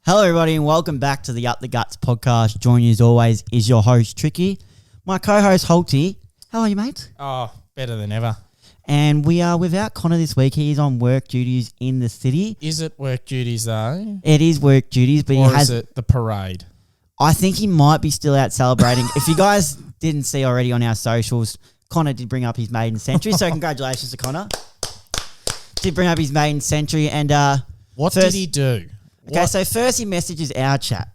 Hello, everybody, and welcome back to the Up the Guts podcast. Joining you as always is your host, Tricky. My co-host, Holty. How are you, mate? Oh, better than ever. And we are without Connor this week. He's on work duties in the city. Is it work duties, though? It is work duties, but or he has... is it the parade? I think he might be still out celebrating. If you guys didn't see already on our socials, Connor did bring up his maiden century, so congratulations to Connor. Did bring up his maiden century, and... what did he do? Okay, so first he messages our chat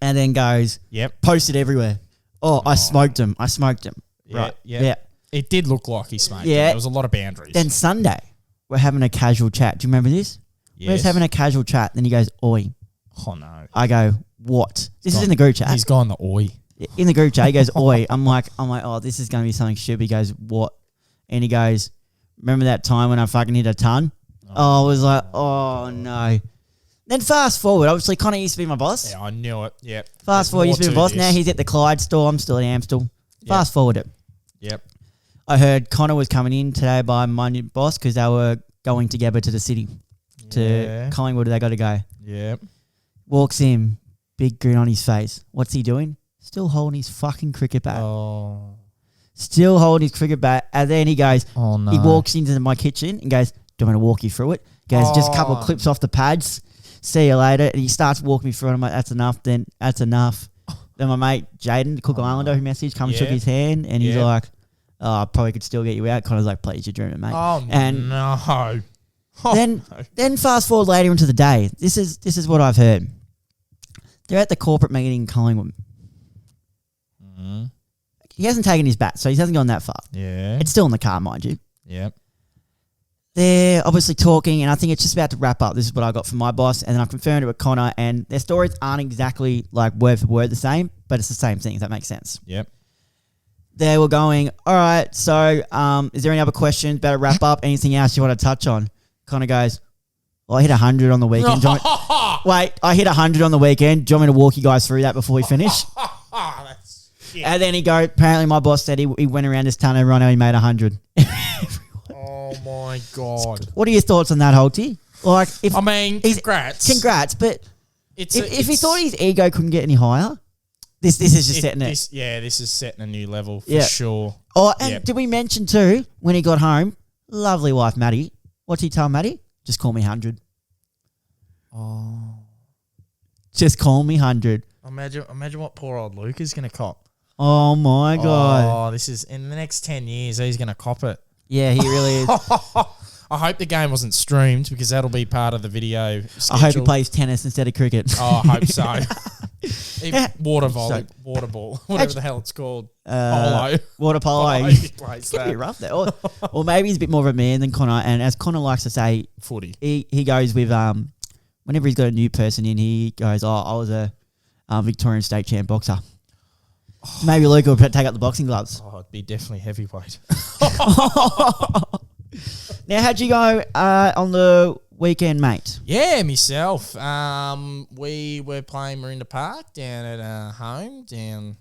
and then goes, Yep. Posted everywhere. Oh, I smoked him. Yeah, Right. Yeah. It did look like he smoked. Yeah. There was a lot of boundaries. Then Sunday, we're having a casual chat. Do you remember this? Yes. We're just having a casual chat. Then he goes, Oi. Oh, no. I go, what? This is in the group chat. He's gone the oi. In the group chat, he goes, Oi. I'm like, oh, this is going to be something stupid. He goes, what? And he goes, remember that time when I fucking hit a ton? Oh, I was like, oh, no. Then fast forward, obviously Connor used to be my boss. Yeah, I knew it. Yep. Fast forward, he used to be my boss. Now he's at the Clyde store. I'm still at Amstel. Fast forward it. Yep. I heard Connor was coming in today by my new boss because they were going together to the city. To Collingwood, they got to go. Yep. Walks in, big grin on his face. What's he doing? Still holding his fucking cricket bat. Oh. Still holding his cricket bat. And then he goes, Oh, no. he walks into my kitchen and goes, do you want me to walk you through it? Goes, just a couple of clips off the pads. See you later. And he starts walking me through it. I'm like, that's enough. Then that's enough. Then my mate, Jaden, the Cook Islander, who messaged, come and shook his hand. And he's like, oh, I probably could still get you out. Connor's like, please, you're dreaming, mate. Oh, and no. Then fast forward later into the day. This is what I've heard. They're at the corporate meeting in Collingwood. Mm-hmm. He hasn't taken his bat, so he hasn't gone that far. Yeah. It's still in the car, mind you. Yep. They're obviously talking, and I think it's just about to wrap up. This is what I got from my boss, and then I've confirmed it with Connor, and their stories aren't exactly like word for word the same, but it's the same thing, if that makes sense. Yep. They were going, all right, so is there any other questions? Better wrap up. Anything else you want to touch on? Connor goes, well, I hit 100 on the weekend. Wait, I hit 100 on the weekend. Do you want me to walk you guys through that before we finish? That's shit. And then he goes, apparently my boss said he went around his telling everyone how he made 100. Oh, my God. What are your thoughts on that, Holty? Like, congrats. But if he thought his ego couldn't get any higher, this is just setting it. This is setting a new level for sure. Oh, and did we mention too, when he got home, lovely wife, Maddie, what's he tell Maddie? Just call me 100. Oh. Just call me 100. Imagine what poor old Luke is going to cop. Oh, my God. Oh, this is, in the next 10 years, he's going to cop it. Yeah, he really is. I hope the game wasn't streamed because that'll be part of the video schedule. I hope he plays tennis instead of cricket. Oh, I hope so. Water ball, whatever the hell it's called. Polo. Water polo. He plays It's going to be that. rough there. Or maybe he's a bit more of a man than Connor. And as Connor likes to say, Footy. he goes with, whenever he's got a new person in, he goes, I was a Victorian state champ boxer. Maybe Luke will take up the boxing gloves. Oh, it'd be definitely heavyweight. Now, how'd you go on the weekend, mate? Yeah, myself. We were playing Marinda Park down at home, down,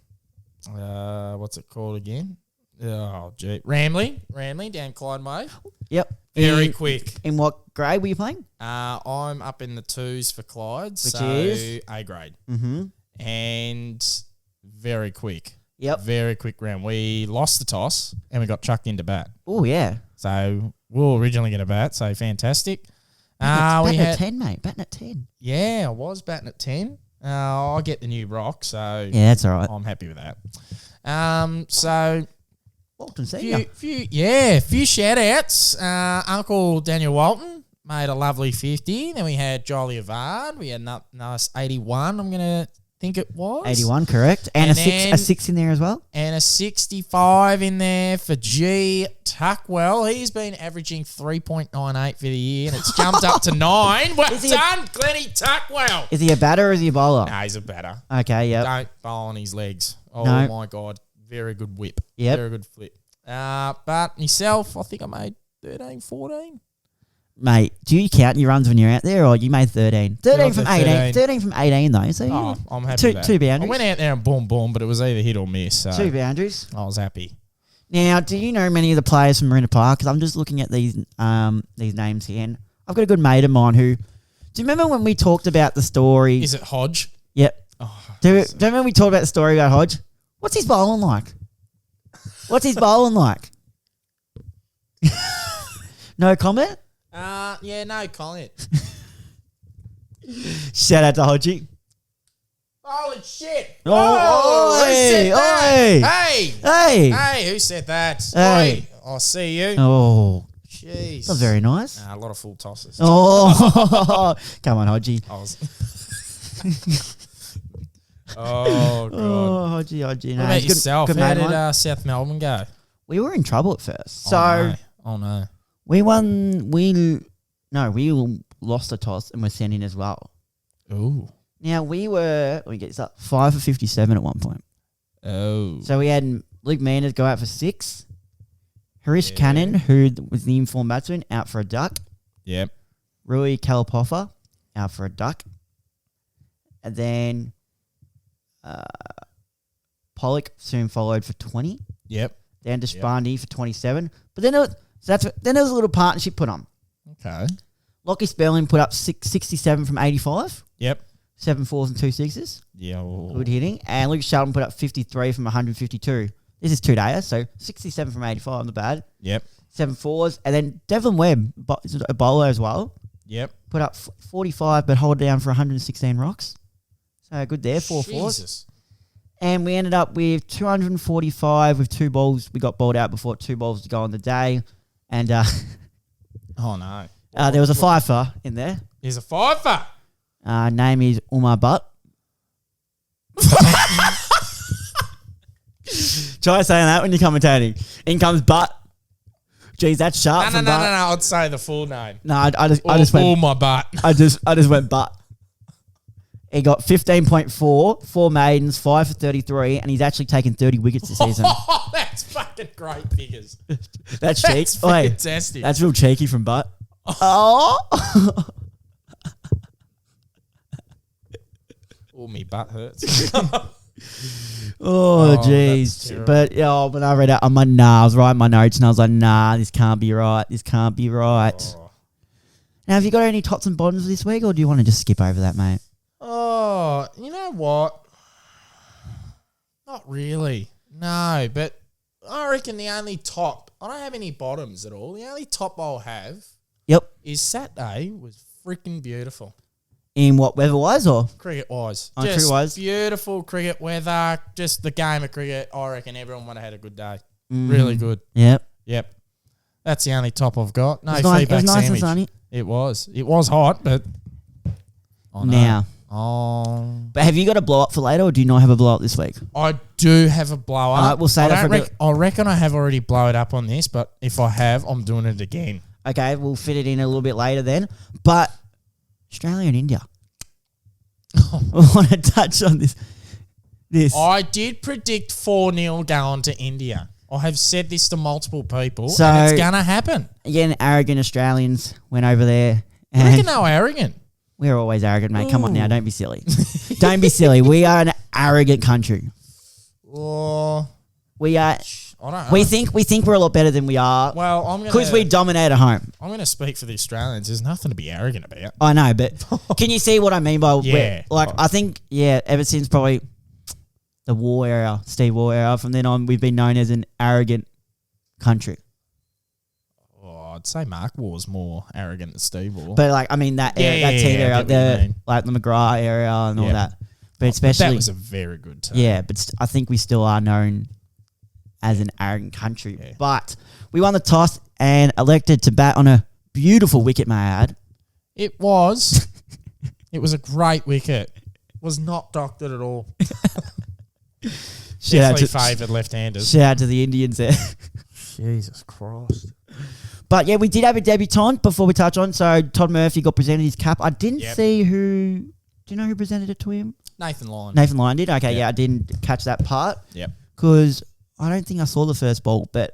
what's it called again? Oh, gee. Ramley, down Clyde Way. Yep. Very quick. In what grade were you playing? I'm up in the 2s for Clyde, Which is? A grade. Mm-hmm. And very quick. Yep. Very quick round. We lost the toss and we got chucked into bat. Oh, yeah. So we were originally going to bat, so fantastic. Batting at 10, mate. Batting at 10. Yeah, I was batting at 10. I get the new rock, so yeah, that's all right. I'm happy with that. So Walton, few shout outs. Uncle Daniel Walton made a lovely 50. Then we had Jolie Avard. We had a nice 81, I'm going to think it was. 81, correct. And a six in there as well. And a 65 in there for G. Tuckwell. He's been averaging 3.98 for the year, and it's jumped up to 9. Well done, Glennie Tuckwell. Is he a batter or is he a bowler? No, he's a batter. Okay, yeah. Don't bowl on his legs. Oh, my God. Very good whip. Yep. Very good flip. But myself, I think I made 13, 14. Mate, do you count your runs when you're out there, or you made 13? 13 from 18. 13 from 18, though. So I'm happy with that. Two boundaries. I went out there and boom, but it was either hit or miss. So 2 boundaries. I was happy. Now, do you know many of the players from Marina Park? Because I'm just looking at these names here, and I've got a good mate of mine who Do you remember when we talked about the story? Is it Hodge? Yep. Oh, Do you remember we talked about the story about Hodge? What's his bowling like? What's his bowling like? No comment? Yeah, no comment. Shout out to Hodgie. Holy shit. Oh, who said that? Hey. Hey. Hey. Hey, who said that? Hey. Oi, I'll see you. Oh, Jeez. that's very nice. A lot of full tosses. Oh, come on, Hodgie. I was... oh, God. Oh, Hodgie. No, What about he's yourself? good How mate, did mate. South Melbourne go? We were in trouble at first. So Oh, no. we won. We lost the toss and we're sending as well. Ooh. Now we were. Let me get this up. 5 for 57 at one point. Oh. So we had Luke Manders go out for 6. Harish Yeah. Cannon, who was the informed batsman, out for a duck. Yep. Rui Kalapoffa, out for a duck. And then Pollock soon followed for 20. Yep. Then Deshpande for 27. But then there was a little partnership put on. Okay. Lockie Sperling put up 67 from 85. Yep. 7 fours and 2 sixes. Yeah. Good hitting. And Luke Shelton put up 53 from 152. This is 2 days, so 67 from 85, not bad. Yep. 7 fours. And then Devlin Webb, a bowler as well, Yep. put up 45 but hold down for 116 rocks. So good there, 4 fours. Jesus. And we ended up with 245 with 2 balls. We got bowled out before 2 balls to go on the day. And Oh, no. there was a fifer in there. He's a fifer. Name is Umar Butt. Try saying that when you're commentating. In comes Butt. Geez, that's sharp. No. from Butt. I'd say the full name. No, I just went. my butt. I just went Butt. He got 15.4, 4 maidens, 5 for 33, and he's actually taken 30 wickets this season. Oh, that's fucking great figures. That's cheeky. That's Wait, fantastic. that's real cheeky from Butt. Oh. Oh, me butt hurts. Oh, that's jeez. terrible. But when I read it, I was writing my notes and I was like, nah, this can't be right. This can't be right. Oh. Now, have you got any tops and bottoms this week, or do you want to just skip over that, mate? Oh, you know what? Not really. No, but I reckon the only top, I don't have any bottoms at all. The only top I'll have Yep. is Saturday was freaking beautiful. In what, weather-wise, or? Cricket-wise. Oh, Just cricket-wise. beautiful cricket weather. Just the game of cricket. I reckon everyone would have had a good day. Really good. Yep. Yep. That's the only top I've got. No It was nice, feedback it was nice and sandwich. sunny. It was. It was hot, but... Oh, no. Now. Oh... But have you got a blow-up for later, or do you not have a blow-up this week? I do have a blow up. Alright, we'll say that for I reckon I have already blown up on this, but if I have, I'm doing it again. Okay, we'll fit it in a little bit later then. But Australia and India. I want to touch on this. I did predict 4-0 going to India. I have said this to multiple people, So- and it's going to happen. Again, arrogant Australians went over there. I reckon And they were arrogant. we're always arrogant, mate. Come on now, Ooh. don't be silly. Don't be silly. We are an arrogant country. Oh, We are. I don't know. We think we're a lot better than we are Well, I'm because we dominate at home. I'm going to speak for the Australians. There's nothing to be arrogant about. I know, but can you see what I mean by Yeah. I think ever since probably the war era, Steve War era, from then on we've been known as an arrogant country. Oh, I'd say Mark War's more arrogant than Steve War. But like I mean that era, that team I era, get what you the mean. like the McGrath era and all Yeah. that. But But especially that was a very good team. yeah, but I think we still are known as an arrogant country. Yeah. But we won the toss and elected to bat on a beautiful wicket, may I add. It was. It was a great wicket. Was not doctored at all. Definitely favoured left-handers. Shout out to the Indians there. Jesus Christ. But yeah, we did have a debutant before we touch on. So Todd Murphy got presented his cap. I didn't Yep. see who. Do you know who presented it to him? Nathan Lyon. Nathan Lyon did. Okay, Yep. yeah, I didn't catch that part Yep. because I don't think I saw the first ball. But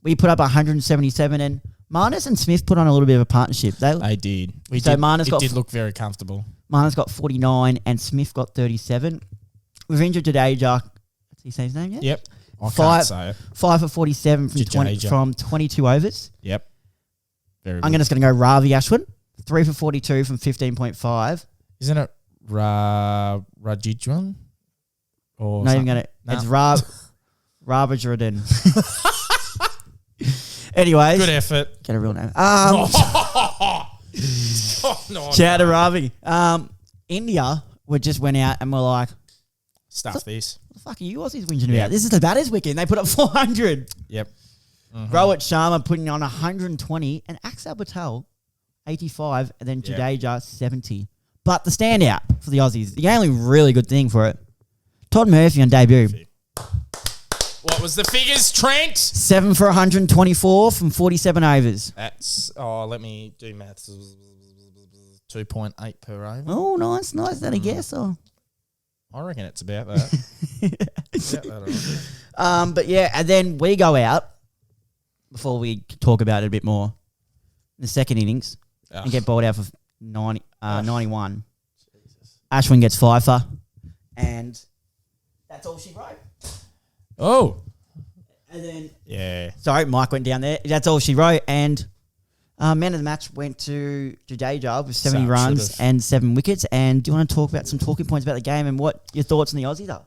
we put up 177, and Marnus and Smith put on a little bit of a partnership. They did. Marnus did look very comfortable. Marnus got 49, and Smith got 37. We've injured Jadeja. Did he say his name yet? Yep. I Five- can't say it. 5 for 47 from Jadeja. 22 overs. Yep. Very I'm good. just going to go Ravi Ashwin, 3 for 42 from 15.5. Isn't it Rajijwan? Or Not something? even going to... No. It's Rabajradin. Anyways. Good effort. Get a real name. No. Shout out to Ravi. India just went out and were like, Stuff this. what the fuck are you Aussies whinging about? This is the batters weekend. They put up 400. Yep. Rohit Sharma putting on 120 and Axel Patel 85 and then Jadeja 70. But the standout for the Aussies, the only really good thing for it, Todd Murphy on debut. What was the figures, Trent? 7 for 124 from 47 overs. That's, let me do maths. 2.8 per over. Oh, nice. Is that a guess? Or? I reckon it's about that. But yeah, and then we go out before we talk about it a bit more. The second innings and get bowled out for 91. Jesus. Ashwin gets 5 for, and that's all she wrote. Oh. And then sorry, Mike went down there. That's all she wrote, and man of the match went to Jadeja with 70 runs and 7 wickets. And do you want to talk about some talking points about the game and what your thoughts on the Aussies are?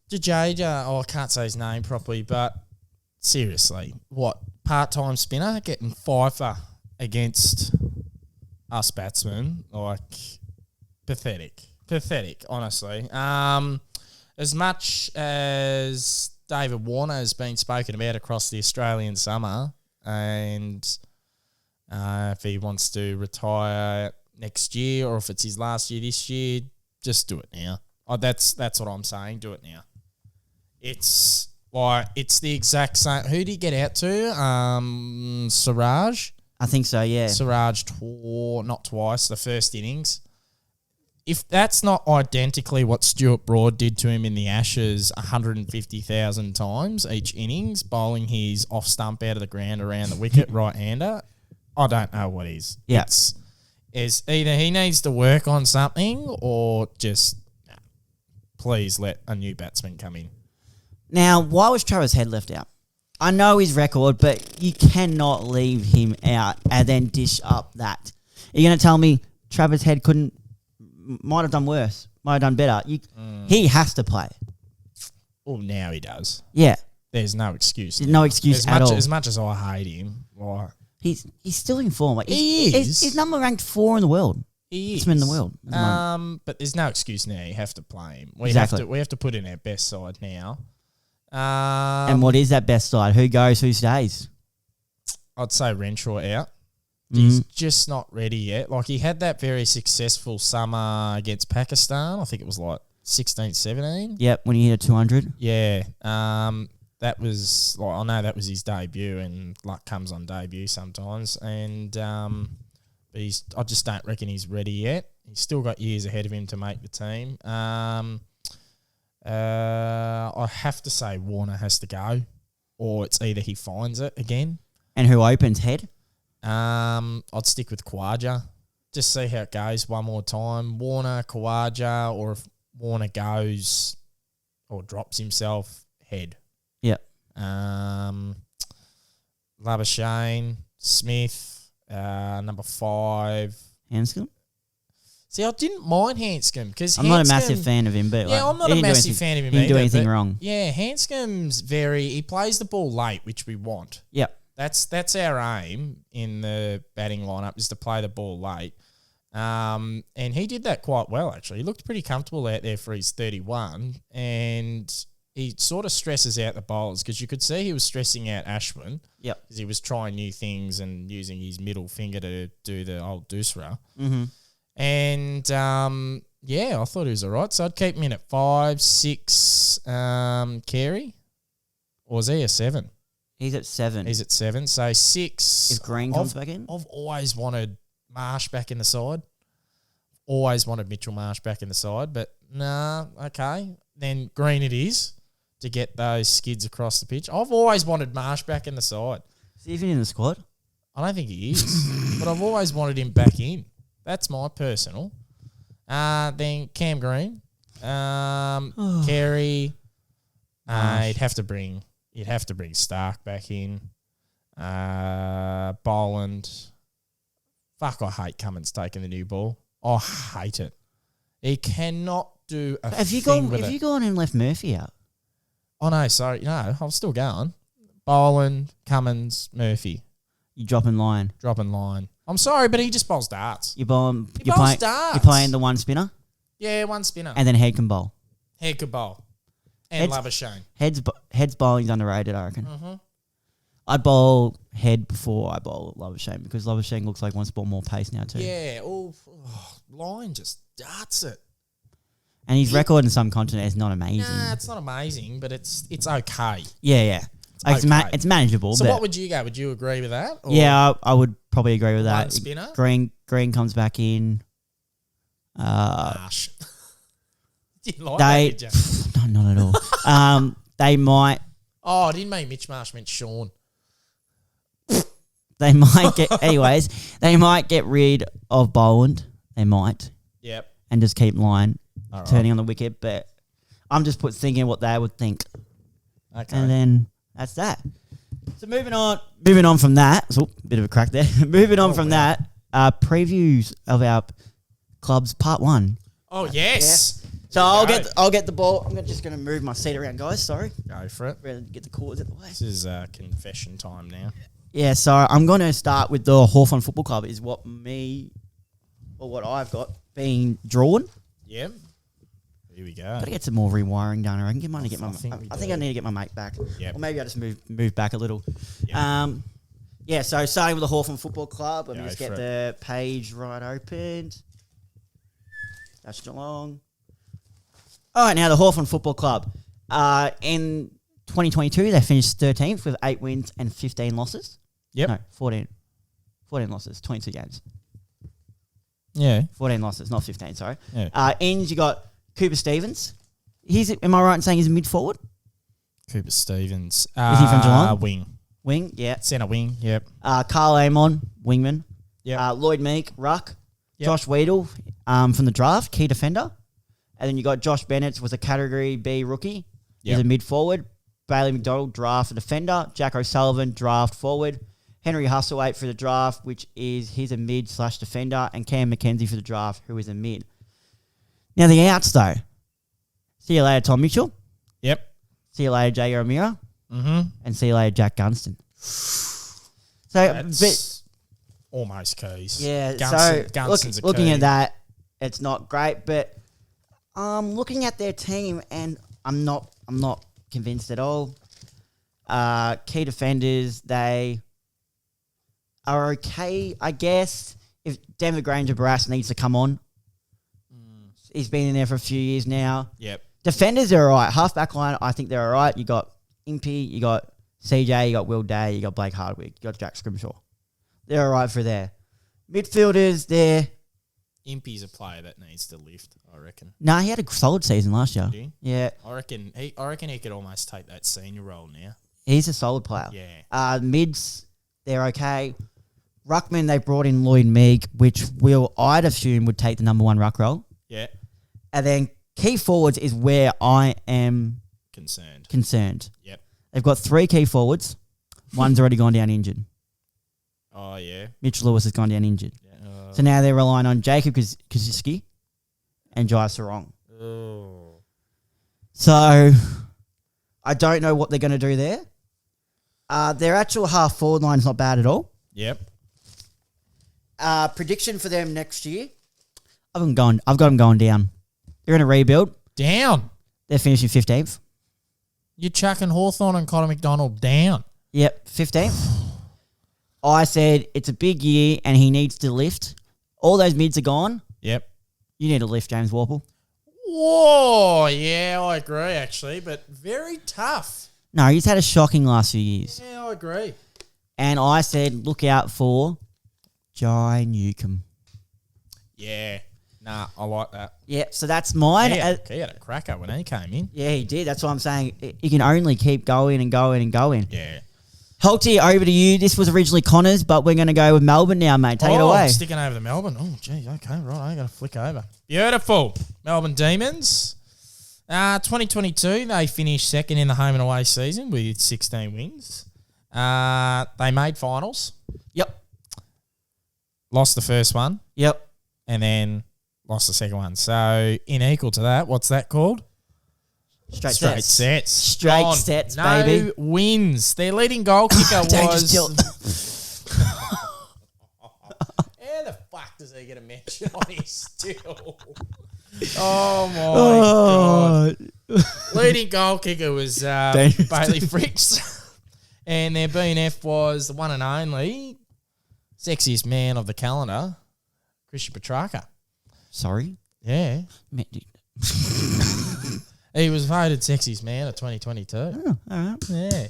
Jadeja, I can't say his name properly, but seriously, what part-time spinner getting 5 for against us batsmen, like pathetic, honestly. As much as David Warner has been spoken about across the Australian summer, and if he wants to retire next year or if it's his last year this year, just do it now. That's what I'm saying. Do it now. It's the exact same. Who did he get out to? Siraj. I think so. Yeah. Siraj not twice. The first innings. If that's not identically what Stuart Broad did to him in the Ashes 150,000 times each innings, bowling his off stump out of the ground around the wicket, right-hander, I don't know what is. Yeah. It's either he needs to work on something or just please let a new batsman come in. Now, why was Travis Head left out? I know his record, but you cannot leave him out and then dish up that. Are you going to tell me Travis Head might have done worse, might have done better? He has to play. Well, now he does. Yeah. There's no excuse. There's no excuse at all. As much as I hate him, like he's still in form. Like, he is. He's number ranked 4 in the world. He is. In the world. But there's no excuse now. You have to play him. We have to put in our best side now. And what is that best side? Who goes? Who stays? I'd say Renshaw out. He's just not ready yet. Like, he had that very successful summer against Pakistan. I think it was like 16, 17. Yep, when he hit a 200. Yeah. That was, I know that was his debut, and luck comes on debut sometimes. And but I just don't reckon he's ready yet. He's still got years ahead of him to make the team. I have to say Warner has to go, or it's either he finds it again. And who opens? Head? I'd stick with Khawaja. Just see how it goes one more time. Warner, Khawaja, or if Warner goes or drops himself, Head. Yep. Labuschagne, Smith, number 5. Hanscom? See, I didn't mind Hanscom because I'm not a massive fan of him, but I'm not a massive fan of him. He didn't do anything wrong. Yeah, Hanscom's he plays the ball late, which we want. Yep. That's our aim in the batting lineup, is to play the ball late. And he did that quite well, actually. He looked pretty comfortable out there for his 31, and he sort of stresses out the bowlers because you could see he was stressing out Ashwin. Yep. Because he was trying new things and using his middle finger to do the old doosra. Mm-hmm. And, I thought he was all right. So I'd keep him in at 5, 6, Carey. Or is he a 7? He's at 7. He's at 7. So 6. If Green comes back in? I've always wanted Marsh back in the side. Always wanted Mitchell Marsh back in the side. But, okay. Then Green it is to get those skids across the pitch. I've always wanted Marsh back in the side. Is he even in the squad? I don't think he is. But I've always wanted him back in. That's my personal. Then Cam Green. Carey. You'd have to bring Stark back in. Boland. Fuck, I hate Cummins taking the new ball. I hate it. He cannot do a Have you thing gone? with Have it. you gone and left Murphy out? Oh, no, sorry. No, I'm still going. Boland, Cummins, Murphy. You dropping line. Dropping line. I'm sorry, but he just bowls darts. You're bowling. He You're bowls playing. darts. You're playing the one spinner, Yeah, one spinner. and then head can bowl. Head could bowl. And Heads- Labuschagne. Heads bowling's underrated, I reckon. Mm-hmm. I'd bowl head before I bowl Labuschagne because Labuschagne looks like wants to bowl more pace now too. Yeah, line just darts it. And his record in some continent is not amazing. Nah, it's not amazing, but it's okay. Yeah. Like, okay. it's manageable. So but what would you go? Would you agree with that? Or yeah, I would probably agree with one that. spinner? Green comes back in. Harsh. Didn't like They that, did you? no, not at all. They might Oh, I didn't mean Mitch Marsh, meant Sean. They might get, anyways, they might get rid of Boland. They might. Yep. And just keep line All right. turning on the wicket. But I'm just thinking what they would think. Okay. And then that's that. So moving on from that. So, bit of a crack there. moving on from that, previews of our club's part 1. Oh, yes. So I'll get the ball. I'm just going to move my seat around, guys. Sorry. Go for it. Rather get the cores out the way. This is confession time now. Yeah, so I'm going to start with the Hawthorn Football Club is what I've got being drawn. Yep. Here we go. Got to get some more rewiring done. I think I do. need to get my mate back. Yep. Or maybe I just move back a little. Yep. Yeah, so starting with the Hawthorn Football Club. Let me Go just get for the page right opened. That's Geelong. All right, now the Hawthorn Football Club. In 2022, they finished 13th with 8 wins and 15 losses. Yep. No, 14 losses, 22 games. Yeah. 14 losses, not 15, sorry. Yeah. Ends, you got Cooper Stevens. Am I right in saying he's a mid-forward? Cooper Stevens. Is he from Geelong? Wing. Yeah. Centre wing. Yep. Carl Amon, wingman. Yep. Lloyd Meek, ruck. Yep. Josh Weedle from the draft, key defender. And then you got Josh Bennett, was a Category B rookie. He's Yep. a mid-forward. Bailey McDonald, draft defender. Jack O'Sullivan, draft forward. Henry Hustlewaite for the draft, he's a mid/defender. And Cam McKenzie for the draft, who is a mid. Now the outs, though. See you later, Tom Mitchell. Yep. See you later, Jay O'Meara. Mm-hmm. And see you later, Jack Gunston. So, That's almost keys. yeah, Gunston's a looking key. at that, it's not great. But looking at their team, and I'm not convinced at all. Key defenders, they are okay, I guess. If Denver Granger Barras needs to come on, he's been in there for a few years now. Yep. Defenders are all right. Half-back line, I think they're all right. You got Impey, you got CJ, you got Will Day, you got Blake Hardwick, you got Jack Scrimshaw. They're all right for there. Midfielders, they're... Impey's a player that needs to lift, I reckon. Nah, he had a solid season last year. Did he? Yeah, I reckon he could almost take that senior role now. he's a solid player. Yeah. Mids, they're okay. Ruckman, they brought in Lloyd Meek, which I'd assume would take the number 1 ruck role. Yeah. And then key forwards is where I am concerned. Yep. They've got 3 key forwards. One's already gone down injured. Oh, yeah. Mitch Lewis has gone down injured. Yeah. So now they're relying on Jacob Kaczynski and Jai Sarong. Oh. So I don't know what they're going to do there. Their actual half-forward line's not bad at all. Yep. Prediction for them next year, I've got them going down. They're in a rebuild. Down. They're finishing 15th. You're chucking Hawthorn and Connor McDonald down. Yep, 15th. I said it's a big year and he needs to lift. All those mids are gone. Yep. You need to lift, James Warple. Whoa, yeah, I agree actually, but very tough. No, he's had a shocking last few years. Yeah, I agree. And I said, look out for Jai Newcomb. Yeah. Nah, I like that. Yeah, so that's mine. He had a cracker when he came in. Yeah, he did. That's what I'm saying. He can only keep going and going and going. Yeah. Holty, over to you. This was originally Connor's, but we're going to go with Melbourne now, mate. Take it away. I'm sticking over to Melbourne. Oh, geez. Okay, right. I got to flick over. Beautiful. Melbourne Demons. 2022, they finished second in the home and away season with 16 wins. They made finals. Yep. lost the first one, Yep. and then lost the second one. So in equal to that, what's that called? Straight sets. Straight Gone. sets, no baby. Wins. Their leading goal kicker was. How the fuck does he get a mention on his still? Oh my god! Leading goal kicker was Bailey Fricks, and their BNF was the one and only sexiest man of the calendar, Christian Petrarca. Sorry? Yeah. He was voted sexiest man of 2022. Oh, all right.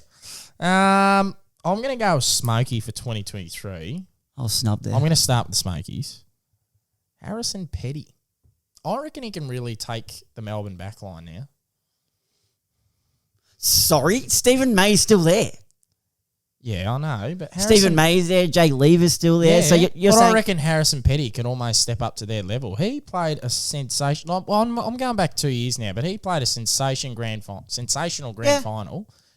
Yeah. I'm going to go with Smokey for 2023. I'll snub there. I'm going to start with the Smokies. Harrison Petty. I reckon he can really take the Melbourne backline now. Sorry? Stephen May's still there. Yeah, I know, but Harrison, Stephen May's there. Jake Lever's still there. So you're but saying... I reckon Harrison Petty can almost step up to their level. He played a sensational... Well, I'm going back 2 years now, but he played a sensational grand final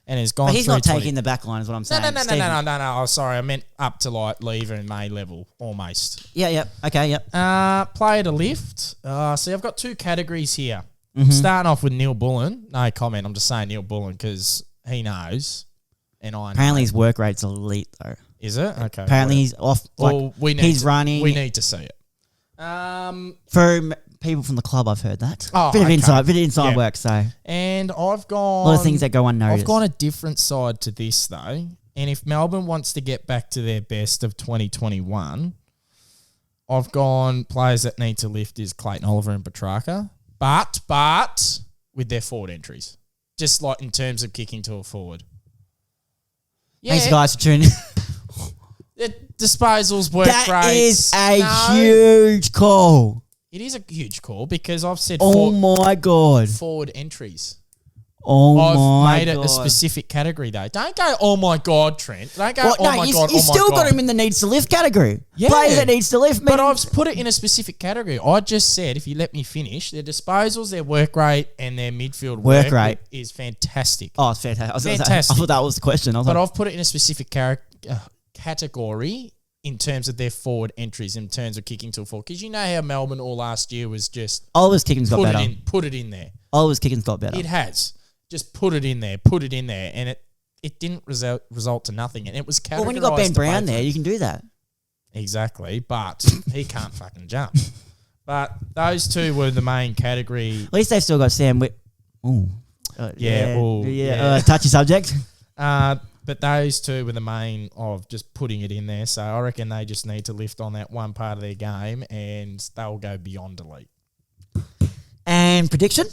and has gone But he's through not taking the back line is what I'm saying. No. Oh, sorry. I meant up to like Lever and May level, almost. Yeah. Okay, yep. Played a lift. See, I've got two categories here. Mm-hmm. Starting off with Neil Bullen. No comment. I'm just saying Neil Bullen because he knows. And I know. Apparently his work rate's elite, though. Is it? Okay. Apparently he's off. Like, he's running. We need to see it. For people from the club, I've heard that. Oh, bit of okay. inside work, so. And I've gone... A lot of things that go unnoticed. I've gone a different side to this, though. And if Melbourne wants to get back to their best of 2021, I've gone players that need to lift is Clayton Oliver and Petrarca. But with their forward entries. Just like in terms of kicking to a forward. Yeah. Thanks, guys, for tuning in. Disposals, work rates. That is a huge call. It is a huge call because I've said my God. forward entries. I've made it a specific category, though. Don't go, oh, my God, Trent. Don't go, oh, my God, you still got him in the needs to lift category. Yeah. Players that needs to lift. But I've put it in a specific category. I just said, if you let me finish, their disposals, their work rate, and their midfield work rate is fantastic. Oh, it's fantastic. Fantastic. I thought that was the question. I've put it in a specific category in terms of their forward entries, in terms of kicking to a forward. Because you know how Melbourne all last year was just... Oliver's kicking's got better. Put it in there. Oliver's kicking's got better. It has. Just put it in there, and it didn't result to nothing, and it was categorised. Well, when you got Ben Brown there, you can do that. Exactly, but he can't fucking jump. But those two were the main category. At least they've still got Sam Whit. Touchy subject. But those two were the main of just putting it in there. So I reckon they just need to lift on that one part of their game, and they'll go beyond elite. And prediction?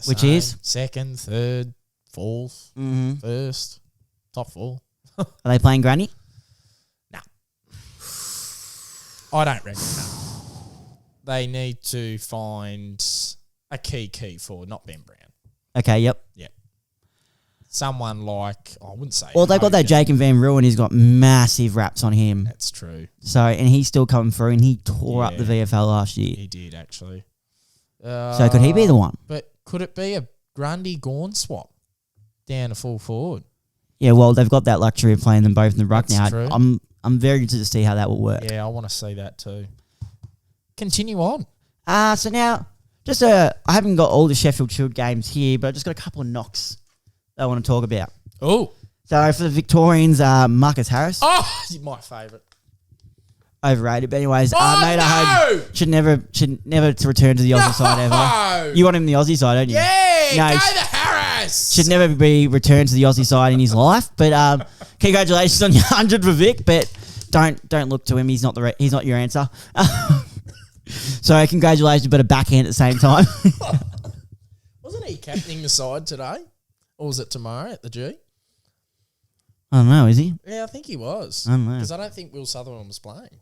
Which is second, third, fourth, first, top four. Are they playing Granny? No. I don't reckon. No. They need to find a key forward, not Ben Brown. Okay, yep. Someone like, I wouldn't say. Well, they've got that Jacob Van Rooyen. He's got massive raps on him. That's true. So, and he's still coming through, and he tore up the VFL last year. He did, actually. So could he be the one? But could it be a Grundy-Gawn swap down to full forward? Yeah, well, they've got that luxury of playing them both in the ruck now. True. I'm very interested to see how that will work. Yeah, I want to see that too. Continue on. So now, I haven't got all the Sheffield Shield games here, but I just got a couple of knocks that I want to talk about. Oh. So for the Victorians, Marcus Harris. Oh, my favourite. Overrated, but anyways, should never to return to the Aussie side ever. You want him in the Aussie side, don't you? Yeah, go the Harris. Should never be returned to the Aussie side in his life. But congratulations on your 100 for Vic. But don't look to him. He's not your answer. So congratulations, but a backhand at the same time. Wasn't he captaining the side today, or was it tomorrow at the G? I don't know. Is he? Yeah, I think he was. I don't know because I don't think Will Sutherland was playing.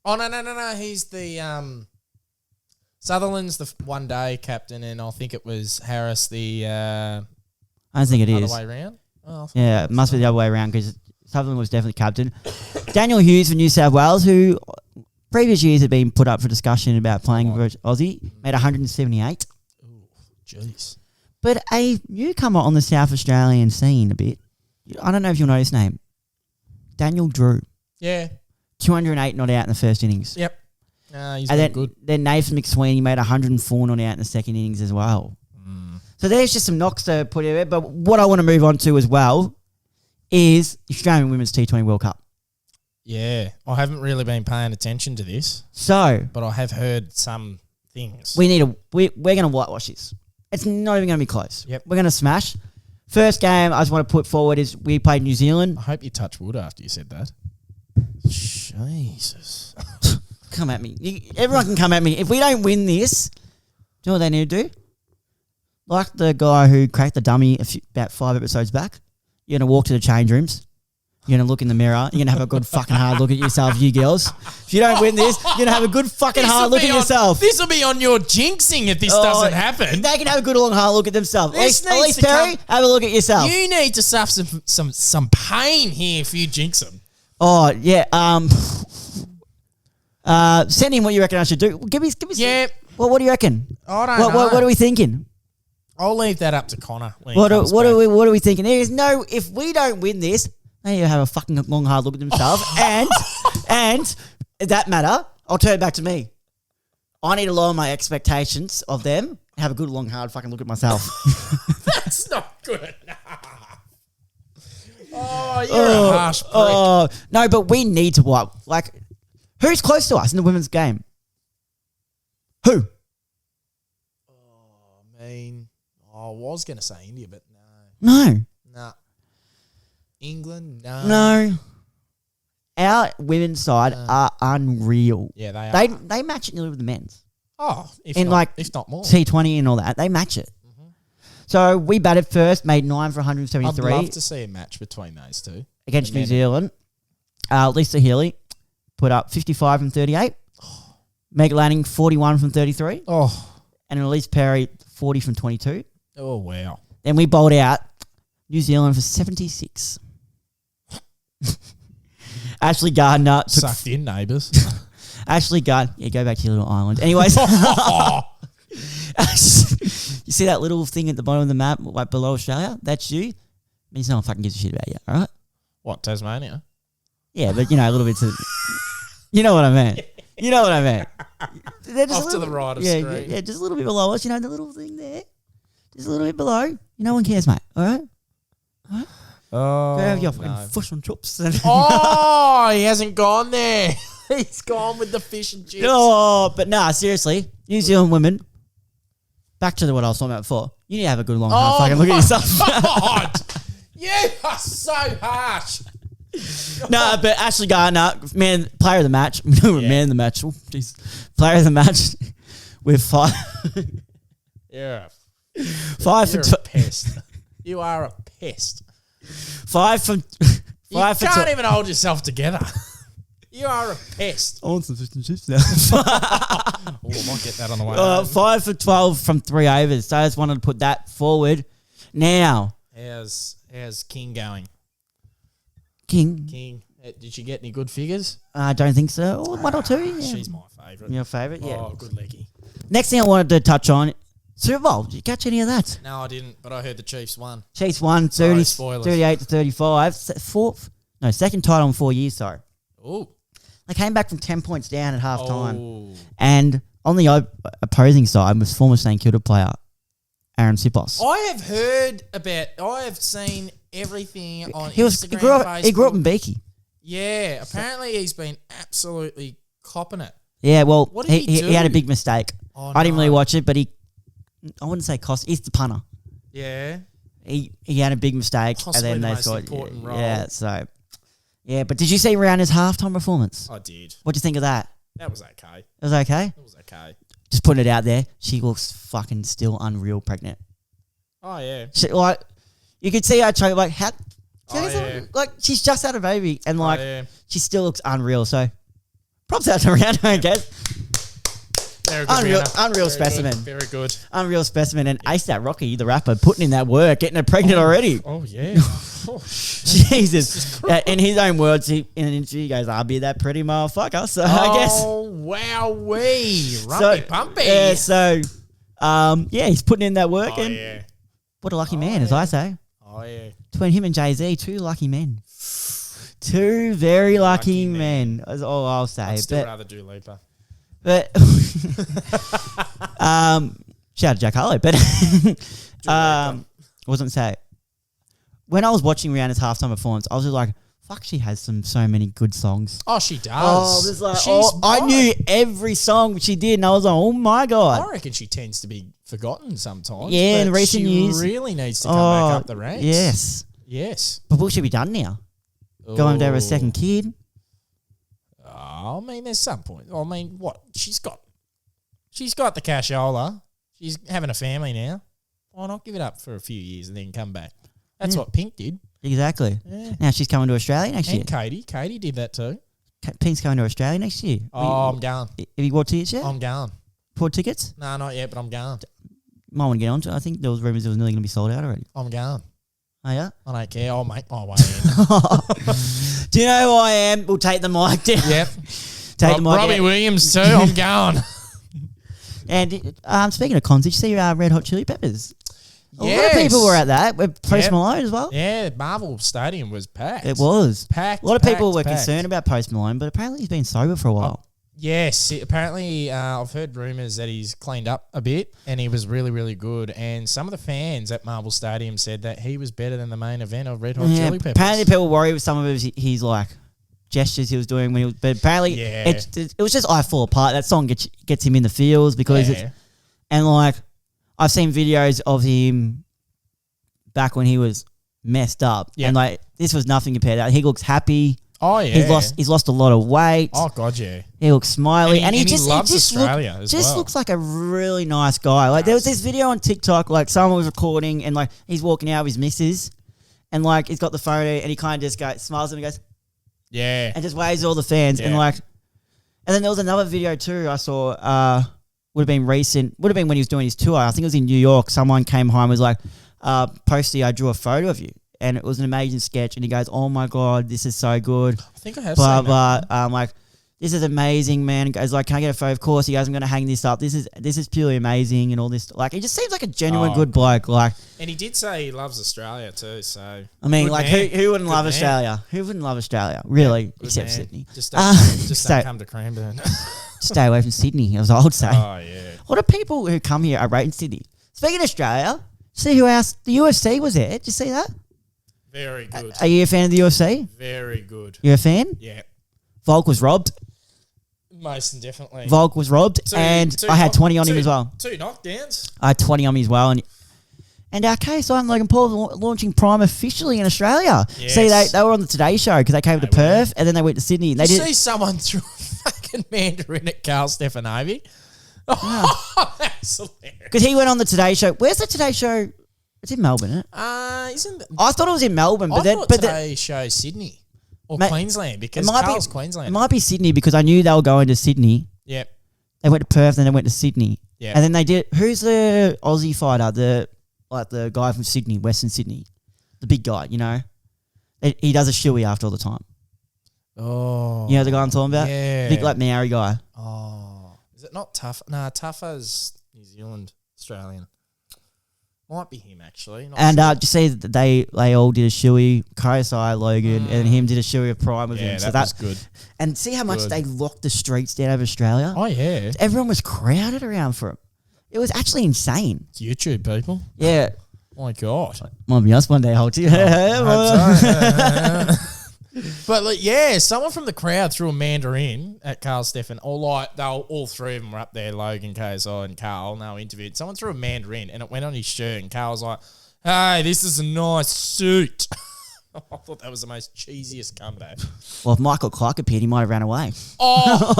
Oh, no. He's the... Sutherland's the one-day captain, and I think it was Harris the... I don't think it is. Other way around? Oh, yeah, it must be the other way around because Sutherland was definitely captain. Daniel Hughes for New South Wales, who previous years had been put up for discussion about playing for Aussie, made 178. Ooh, jeez. But a newcomer on the South Australian scene a bit. I don't know if you'll know his name. Daniel Drew. Yeah. 208 not out in the first innings. Yep. He's And been good. then Nathan McSweeney made 104 not out in the second innings as well. So there's just some knocks to put in there. But what I want to move on to as well is Australian Women's T20 World Cup. Yeah. I haven't really been paying attention to this, So but I have heard some things. we're going to whitewash this. It's not even going to be close. Yep. We're going to smash. First game I just want to put forward is we played New Zealand. I hope you touch wood after you said that. Jesus. Come at me. Everyone can come at me. If we don't win this, do you know what they need to do? Like the guy who cracked the dummy about 5 episodes back, you're going to walk to the change rooms. You're going to look in the mirror. You're going to have a good fucking hard look at yourself, you girls. If you don't win this, you're going to have a good fucking hard look at yourself. This will be on your jinxing if this doesn't happen. They can have a good long hard look at themselves. This At needs least to Perry, have a look at yourself. You need to suffer some pain here if you jinx them. Oh, yeah. Send in what you reckon I should do. Give me Yeah. Well, what do you reckon? I don't know. What are we thinking? I'll leave that up to Connor. What are we thinking? There is no. If we don't win this, they need to have a fucking long hard look at themselves. and that matter, I'll turn it back to me. I need to lower my expectations of them and have a good long hard fucking look at myself. That's not good enough. Oh, you're a harsh prick. Oh no, but we need to wipe. Like, who's close to us in the women's game? Who? I was going to say India, but No. no. England, no. No. Our women's side are unreal. Yeah, they are. They match it nearly with the men's. Oh, if not more. T20 and all that. They match it. Mm-hmm. So we batted first, made 9 for 173. I'd love to see a match between those two. Against New Zealand. Lisa Healy put up 55 from 38. Meg Lanning, 41 from 33. Oh. And Elise Perry, 40 from 22. Oh, wow. Then we bowled out New Zealand for 76. Ashley Gardner took Sucked in, neighbours. Ashley Gardner. Yeah, go back to your little island. Anyways. You see that little thing at the bottom of the map, like below Australia? That's you. Means no one fucking gives a shit about you, all right? What, Tasmania? Yeah, but a little bit to... You know what I meant. You know what I meant. They're just Off to the right of screen. Yeah, just a little bit below us. The little thing there. Just a little bit below. No one cares, mate. All right? Oh, Go have your fucking fish and chips. Oh, he hasn't gone there. He's gone with the fish and chips. Oh, but nah, seriously. New Zealand women, back to what I was talking about before. You need to have a good long hard fucking look at yourself. God. You are so harsh. No, but Ashley Gardner, player of the match. Man of the match. Oh, jeez. Player of the match with 5. You're Five you're for a pest. You are a pest. 5 from... You can't even hold yourself together. You are a pest. I want some fish and chips now. I might get that on the way. 5 for 12 from 3 overs. So I just wanted to put that forward. Now... How's King going? King. Did you get any good figures? I don't think so. One or two. Yeah. She's my favourite. Your favourite? Yeah. Oh, good leggy. Next thing I wanted to touch on, Super Bowl. Did you catch any of that? No, I didn't, but I heard the Chiefs won. Chiefs won 38 to 35. Second title in 4 years, sorry. Oh. They came back from 10 points down at half time. Oh. And on the opposing side was former St Kilda player Aaron Sipos. I have seen everything on Instagram, Facebook. He grew up in Beaky. Yeah, apparently he's been absolutely copping it. Yeah, well, What did he do? he had a big mistake. Oh, I didn't really watch it, but I wouldn't say cost. He's the punter. Yeah. He had a big mistake, Possibly and then the they most scored. important role. Yeah, so but did you see Rihanna's halftime performance? I did. What do you think of that? That was okay. It was okay. It was okay. Just putting it out there. She looks fucking still unreal pregnant. Oh, yeah. You could see her choke, how. Oh, yeah. She's just had a baby, and yeah. she still looks unreal. So, props out to Rihanna, I guess. Very good, Unreal Very specimen. Good. Very good. Unreal specimen. And Ace that Rocky, the rapper, putting in that work, getting her pregnant already. Oh, yeah. Jesus. In his own words, in an interview, he goes, I'll be that pretty motherfucker. So, I guess. Oh, wowee. Rumpy pumpy. Yeah, so, he's putting in that work. Oh, and yeah. what a lucky man, as I say. Oh, yeah. Between him and Jay-Z, 2 lucky men. Two very lucky men. That's all I'll say. I'd still rather do Looper. But shout out to Jack Harlow. But what was I going to say? When I was watching Rihanna's halftime performance, I was just like, fuck, she has so many good songs. Oh, she does. Oh, it was like, I knew every song she did, and I was like, oh my God. I reckon she tends to be forgotten sometimes. Yeah, in recent years. She really needs to come back up the ranks. Yes. Yes. But what should be done now? Going to have a second kid? I mean, there's some point. I mean, what? She's got the cashola. She's having a family now. Why not give it up for a few years and then come back? That's what Pink did. Exactly. Yeah. Now she's coming to Australia next year. And Katie did that too. Pink's coming to Australia next year. Oh, I'm going. Have you bought tickets yet? I'm going. Bought tickets? No, not yet, but I'm going. Might want to get on to it. I think there was rumours it was nearly going to be sold out already. I'm going. Oh, yeah? I don't care. I'll make my way in. Do you know who I am? We'll take the mic down. Yep. Take the mic Robbie down. Williams too. I'm going. And speaking of concerts, you see Red Hot Chili Peppers? Yes. A lot of people were at that. With Post Malone as well. Yeah, Marvel Stadium was packed. It was. Packed. A lot of people were concerned about Post Malone, but apparently he's been sober for a while. Yes, apparently I've heard rumours that he's cleaned up a bit and he was really, really good. And some of the fans at Marvel Stadium said that he was better than the main event of Red Hot Chili Peppers. Apparently people worry with some of his like gestures he was doing when he was, but apparently it was just I Fall Apart. That song gets him in the feels because and like I've seen videos of him back when he was messed up and like this was nothing compared to that. He looks happy. Oh yeah, he's lost a lot of weight. Oh god, yeah. He looks smiley, and he just loves Australia as well. Just looks like a really nice guy. Like there was this video on TikTok, like someone was recording, and like he's walking out with his missus, and like he's got the photo, and he kind of just smiles and goes, yeah, and just waves at all the fans, and like, and then there was another video too I saw. Would have been recent. Would have been when he was doing his tour. I think it was in New York. Someone came home and was like, "Posty, I drew a photo of you." And it was an amazing sketch. And he goes, "Oh my God, this is so good." I think I have seen that. I'm like, "This is amazing, man." And goes like, "Can I get a photo?" Of course. He goes, "I'm going to hang this up. This is purely amazing," and all this. Like, he just seems like a genuine good bloke. Like, and he did say he loves Australia too. So I mean, like, who wouldn't love Australia? Who wouldn't love Australia? Really, except man. Sydney. Just don't come to Cranbourne. Stay away from Sydney, as I would say. Oh yeah. A lot of people who come here are rating Sydney. Speaking of Australia, see who else? The UFC was there. Did you see that? Very good. Are you a fan of the UFC? Very good. You're a fan? Yeah. Volk was robbed. Most definitely. Volk was robbed, and I had 20 on him as well. 2 knockdowns. I had 20 on me as well, and our KSI Logan Paul launching Prime officially in Australia. Yes. See, they were on the Today Show because they came to Perth, and then they went to Sydney. And Did you see someone threw a fucking Mandarin at Carl Stefanovic? Oh, that's hilarious. Because he went on the Today Show. Where's the Today Show? It's in Melbourne, isn't it? I thought it was in Melbourne, but Today Show Sydney or Queensland because Carl's Queensland. It might be Sydney because I knew they were going to Sydney. Yep. They went to Perth, then they went to Sydney. Yeah. And then they did. Who's the Aussie fighter? The guy from Sydney, Western Sydney, the big guy. You know, he does a shoey after all the time. Oh, you know the guy I'm talking about? Yeah, big like Maori guy. Oh, is it not Tough? Nah, Tougher's New Zealand, Australian. Might be him actually. And just see that they all did a shoey. KSI Logan and him did a shoey of Prime with him. Yeah, so that was good. And see how much they locked the streets down of Australia. Oh yeah, everyone was crowded around for him. It was actually insane. It's YouTube people. Yeah. My God. Might be us one day, Holty. But like, yeah, someone from the crowd threw a Mandarin at Carl Stefan. All three of them were up there, Logan, KSI and Carl, and they were interviewed. Someone threw a Mandarin and it went on his shirt and Carl was like, "Hey, this is a nice suit." I thought that was the most cheesiest comeback. Well, if Michael Clark appeared, he might have ran away. Oh!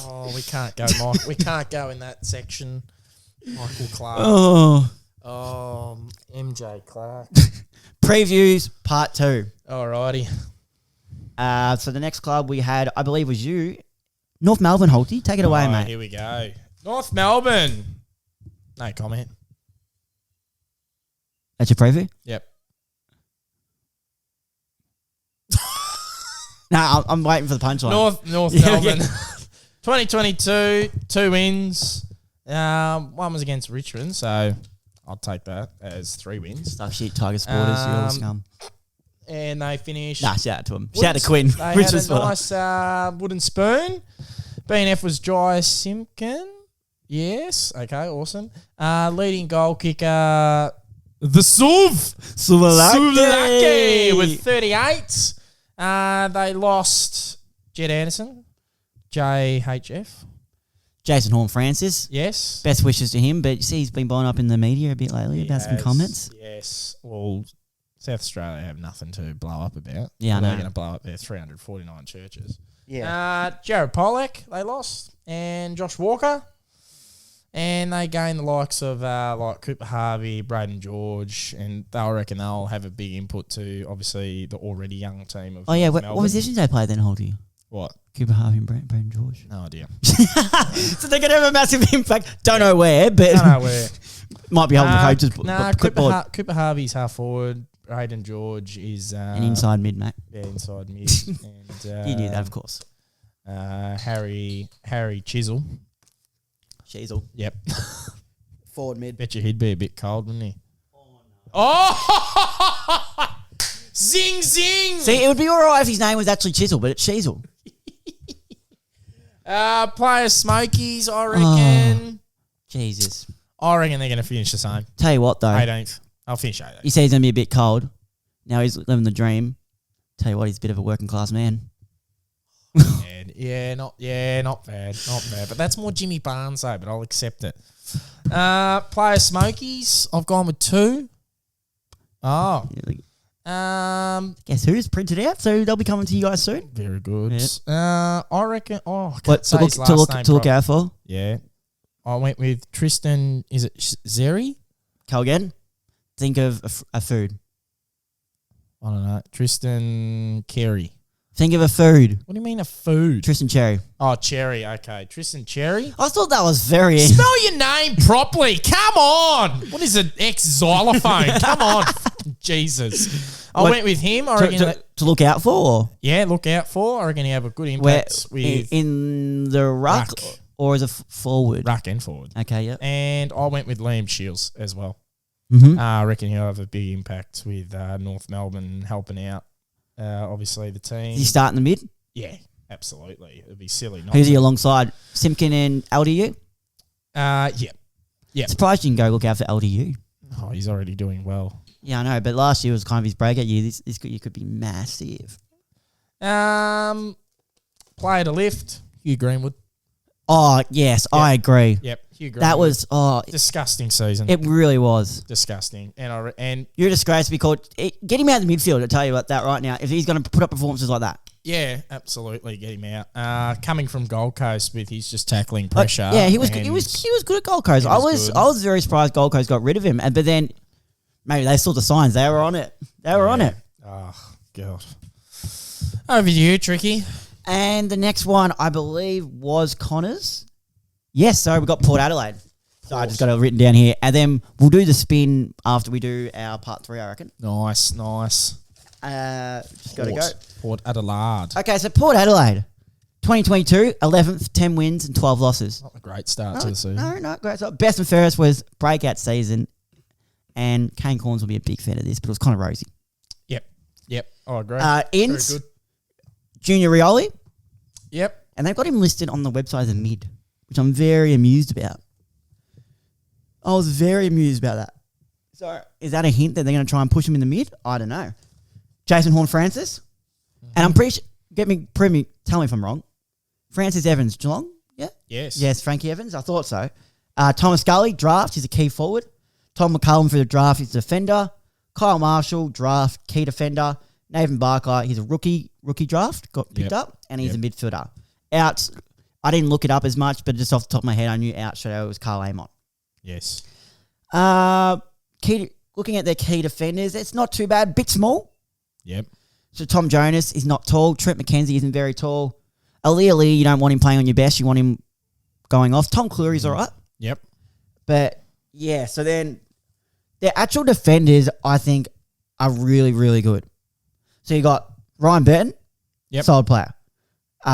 Oh, we can't go, Mike. We can't go in that section. Michael Clark. Oh, MJ Clark. Previews part 2. Alrighty. So the next club we had, I believe, was you, North Melbourne. Holty, take it away, mate. Here we go. North Melbourne. No comment. That's your preview? Yep. No, I'm waiting for the punchline. North Melbourne. 2022, 2 wins. One was against Richmond, so I'll take that as 3 wins. Stuff shit, Tiger Sporters, you all scum. And they finished. Nah, shout out to them. Shout out to Quinn. They had a nice wooden spoon. B&F was Jai Simpkin. Yes. Okay, awesome. Leading goal kicker, the Suvlaki with 38. They lost Jed Anderson, JHF. Jason Horn-Francis. Yes. Best wishes to him, but you see he's been blowing up in the media a bit lately about some comments. Yes. Well, South Australia have nothing to blow up about. Yeah, I know. They're going to blow up their 349 churches. Yeah. Jared Pollack, they lost, and Josh Walker. And they gained the likes of like Cooper Harvey, Braden George, and I reckon they'll have a big input to, obviously, the already young team of what Melbourne. positions they play then, Holty? What? Cooper Harvey and Braden George. No idea. So they're going to have a massive impact. Don't know where, but might be helping the coaches. Cooper Harvey's half forward. Braden George is... an inside mid, mate. Yeah, inside mid. And you knew that, of course. Harry Chisel. Chisel. Yep. Forward mid. Bet you he'd be a bit cold, wouldn't he? Oh! Zing, zing! See, it would be all right if his name was actually Chisel, but it's Chisel. Player Smokies, I reckon. Jesus. I reckon they're going to finish the same. Tell you what, though. 18th. I'll finish 18th. You say he's going to be a bit cold. Now he's living the dream. Tell you what, he's a bit of a working class man. Not bad. Not bad. But that's more Jimmy Barnes, though, but I'll accept it. Player Smokies, I've gone with 2. Oh. Guess who's printed out? So they'll be coming to you guys soon. Very good. Yeah. I reckon. Oh, I can't what say his last name to look out for? Yeah. I went with Tristan. Is it Zeri? Go again. Think of a food. I don't know. Tristan Carey. Think of a food. What do you mean a food? Tristan Cherry. Oh, Cherry. Okay. Tristan Cherry. I thought that was very... Spell your name properly. Come on. What is an ex-xylophone? Come on. Jesus. I went with him. I reckon to look out for? Or? Yeah, look out for. I reckon he have a good impact with... In the ruck or as a forward? Ruck and forward. Okay, yeah. And I went with Liam Shields as well. Mm-hmm. I reckon he'll have a big impact with North Melbourne helping out, obviously, the team. Is he start in the mid? Yeah, absolutely. It'd be silly not Who's to. he alongside? Simpkin and LDU? Yeah. Surprised you can go look out for LDU. Oh, he's already doing well. Yeah, I know, but last year was kind of his breakout year. This year could be massive. Player to lift, Hugh Greenwood. Oh, yes, yep. I agree. Yep, Hugh Greenwood. That was disgusting season. It really was disgusting, and you're a disgrace to be called. Get him out of the midfield. I tell you what, that right now, if he's going to put up performances like that. Yeah, absolutely, get him out. Coming from Gold Coast with his just tackling pressure. Yeah, he was good at Gold Coast. I was very surprised Gold Coast got rid of him, but then maybe they saw the signs. They were on it. On it. Oh God. Over to you, Tricky. And the next one, I believe, was Connors. Yes, so we got Port Adelaide. So I just got it written down here. And then we'll do the spin after we do our part 3, I reckon. Nice. Just got to go. Port Adelaide. Okay, so Port Adelaide, 2022, 11th, 10 wins and 12 losses. Not a great start to the season. No, great start. Best and fairest was breakout season. And Kane Corns will be a big fan of this, but it was kind of rosy. Yep. I agree. Inns, very good. Junior Rioli. Yep. And they've got him listed on the website as a mid, which I'm very amused about. I was very amused about that. So is that a hint that they're going to try and push him in the mid? I don't know. Jason Horn-Francis. Mm-hmm. And I'm pretty sure, tell me if I'm wrong. Francis Evans, Geelong? Yeah? Yes, Frankie Evans. I thought so. Thomas Scully, draft. He's a key forward. Tom McCullum for the draft. He's a defender. Kyle Marshall, draft, key defender. Nathan Barker, he's a rookie draft, got picked up, and he's a midfielder. Out, I didn't look it up as much, but just off the top of my head, I knew out straight away it was Carl Amon. Yes. Looking at their key defenders, it's not too bad. Bit small. Yep. So Tom Jonas is not tall. Trent McKenzie isn't very tall. Ali, you don't want him playing on your best. You want him going off. Tom Cleary's all right. Yep. But, yeah, so then their actual defenders, I think, are really, really good. So you got Ryan Burton, solid player.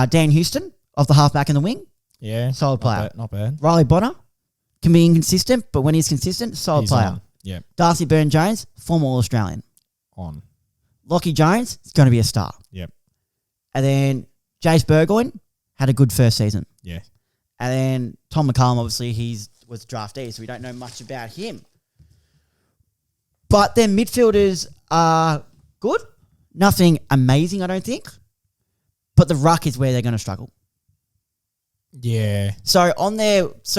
Dan Houston, off the halfback in the wing, solid player. Not bad. Riley Bonner, can be inconsistent, but when he's consistent, solid He's player. on. Yep. Darcy Byrne-Jones, former All-Australian. On. Lockie Jones is going to be a star. Yep. And then Jace Burgoyne had a good first season. Yeah. And then Tom McCullum, obviously, was draftee, so we don't know much about him. But their midfielders are good. Nothing amazing, I don't think. But the ruck is where they're going to struggle. Yeah. So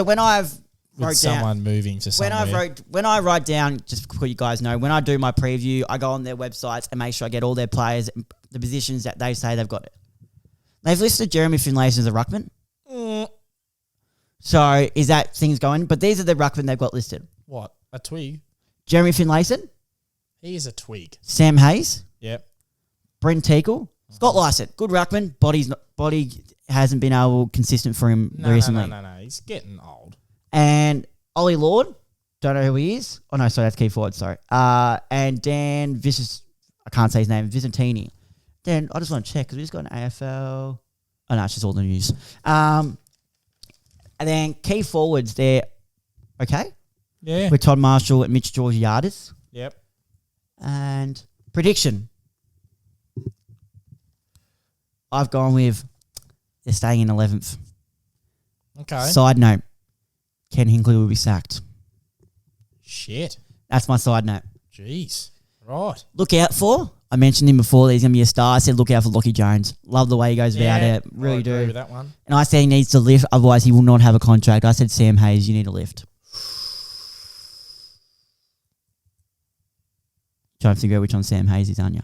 when I've With wrote someone down, moving to somewhere. when I write down, just so you guys know, when I do my preview, I go on their websites and make sure I get all their players, the positions that they say they've got it. They've listed Jeremy Finlayson as a ruckman. So is that things going? But these are the ruckmen they've got listed. What? A twig? Jeremy Finlayson, He is a twig. Sam Hayes, Yep. Brent Teakle, Scott Lycett, good ruckman. Body hasn't been able consistent for him recently. No. He's getting old. And Ollie Lord, don't know who he is. Oh no, sorry, that's key forward. Sorry. And Dan Vicious, I can't say his name. Vicentini. Dan, I just want to check because we just got an AFL. Oh no, it's just all the news. And then key forwards, they're okay. Yeah. With Todd Marshall and Mitch Georgiadis. Yep. And prediction. I've gone with they're staying in 11th. Okay. Side note, Ken Hinkley will be sacked. Shit. That's my side note. Jeez. Right. Look out for, I mentioned him before, that he's going to be a star. I said look out for Lockie Jones. Love the way he goes about it. Really I agree do. with that one. And I said he needs to lift, otherwise he will not have a contract. I said Sam Hayes, you need to lift. Trying to figure out which one Sam Hayes is, aren't you?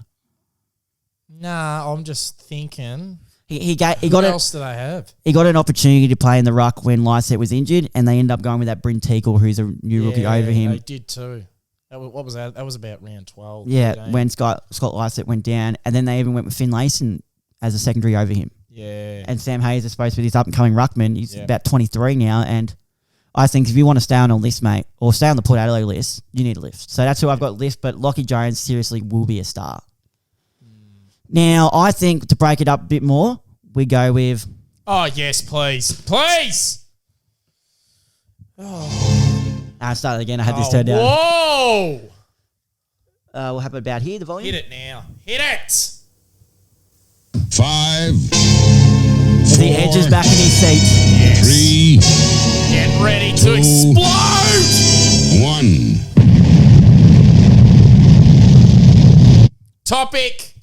Nah, I'm just thinking. What else do they have? He got an opportunity to play in the ruck when Lycett was injured, and they ended up going with that Bryn Teakle, who's a new rookie over him. They did too. What was that? That was about round 12. Yeah, 13. when Scott Lycett went down, and then they even went with Finlayson as a secondary over him. Yeah. And Sam Hayes is supposed to be this up-and-coming ruckman. He's Yeah. about 23 now, and I think if you want to stay on a list, mate, or stay on the Port Adelaide list, you need a lift. So that's who I've got list, but Lockie Jones seriously will be a star. Now, I think to break it up a bit more, we go with... Oh, yes, please. Please! I'll start again. I had this turned down. Whoa! What happened about here, the volume? Hit it now. Hit it! 5, 4, The Edge is back in his seat. Yes. 3, Get ready to 2, explode! 1. Topic.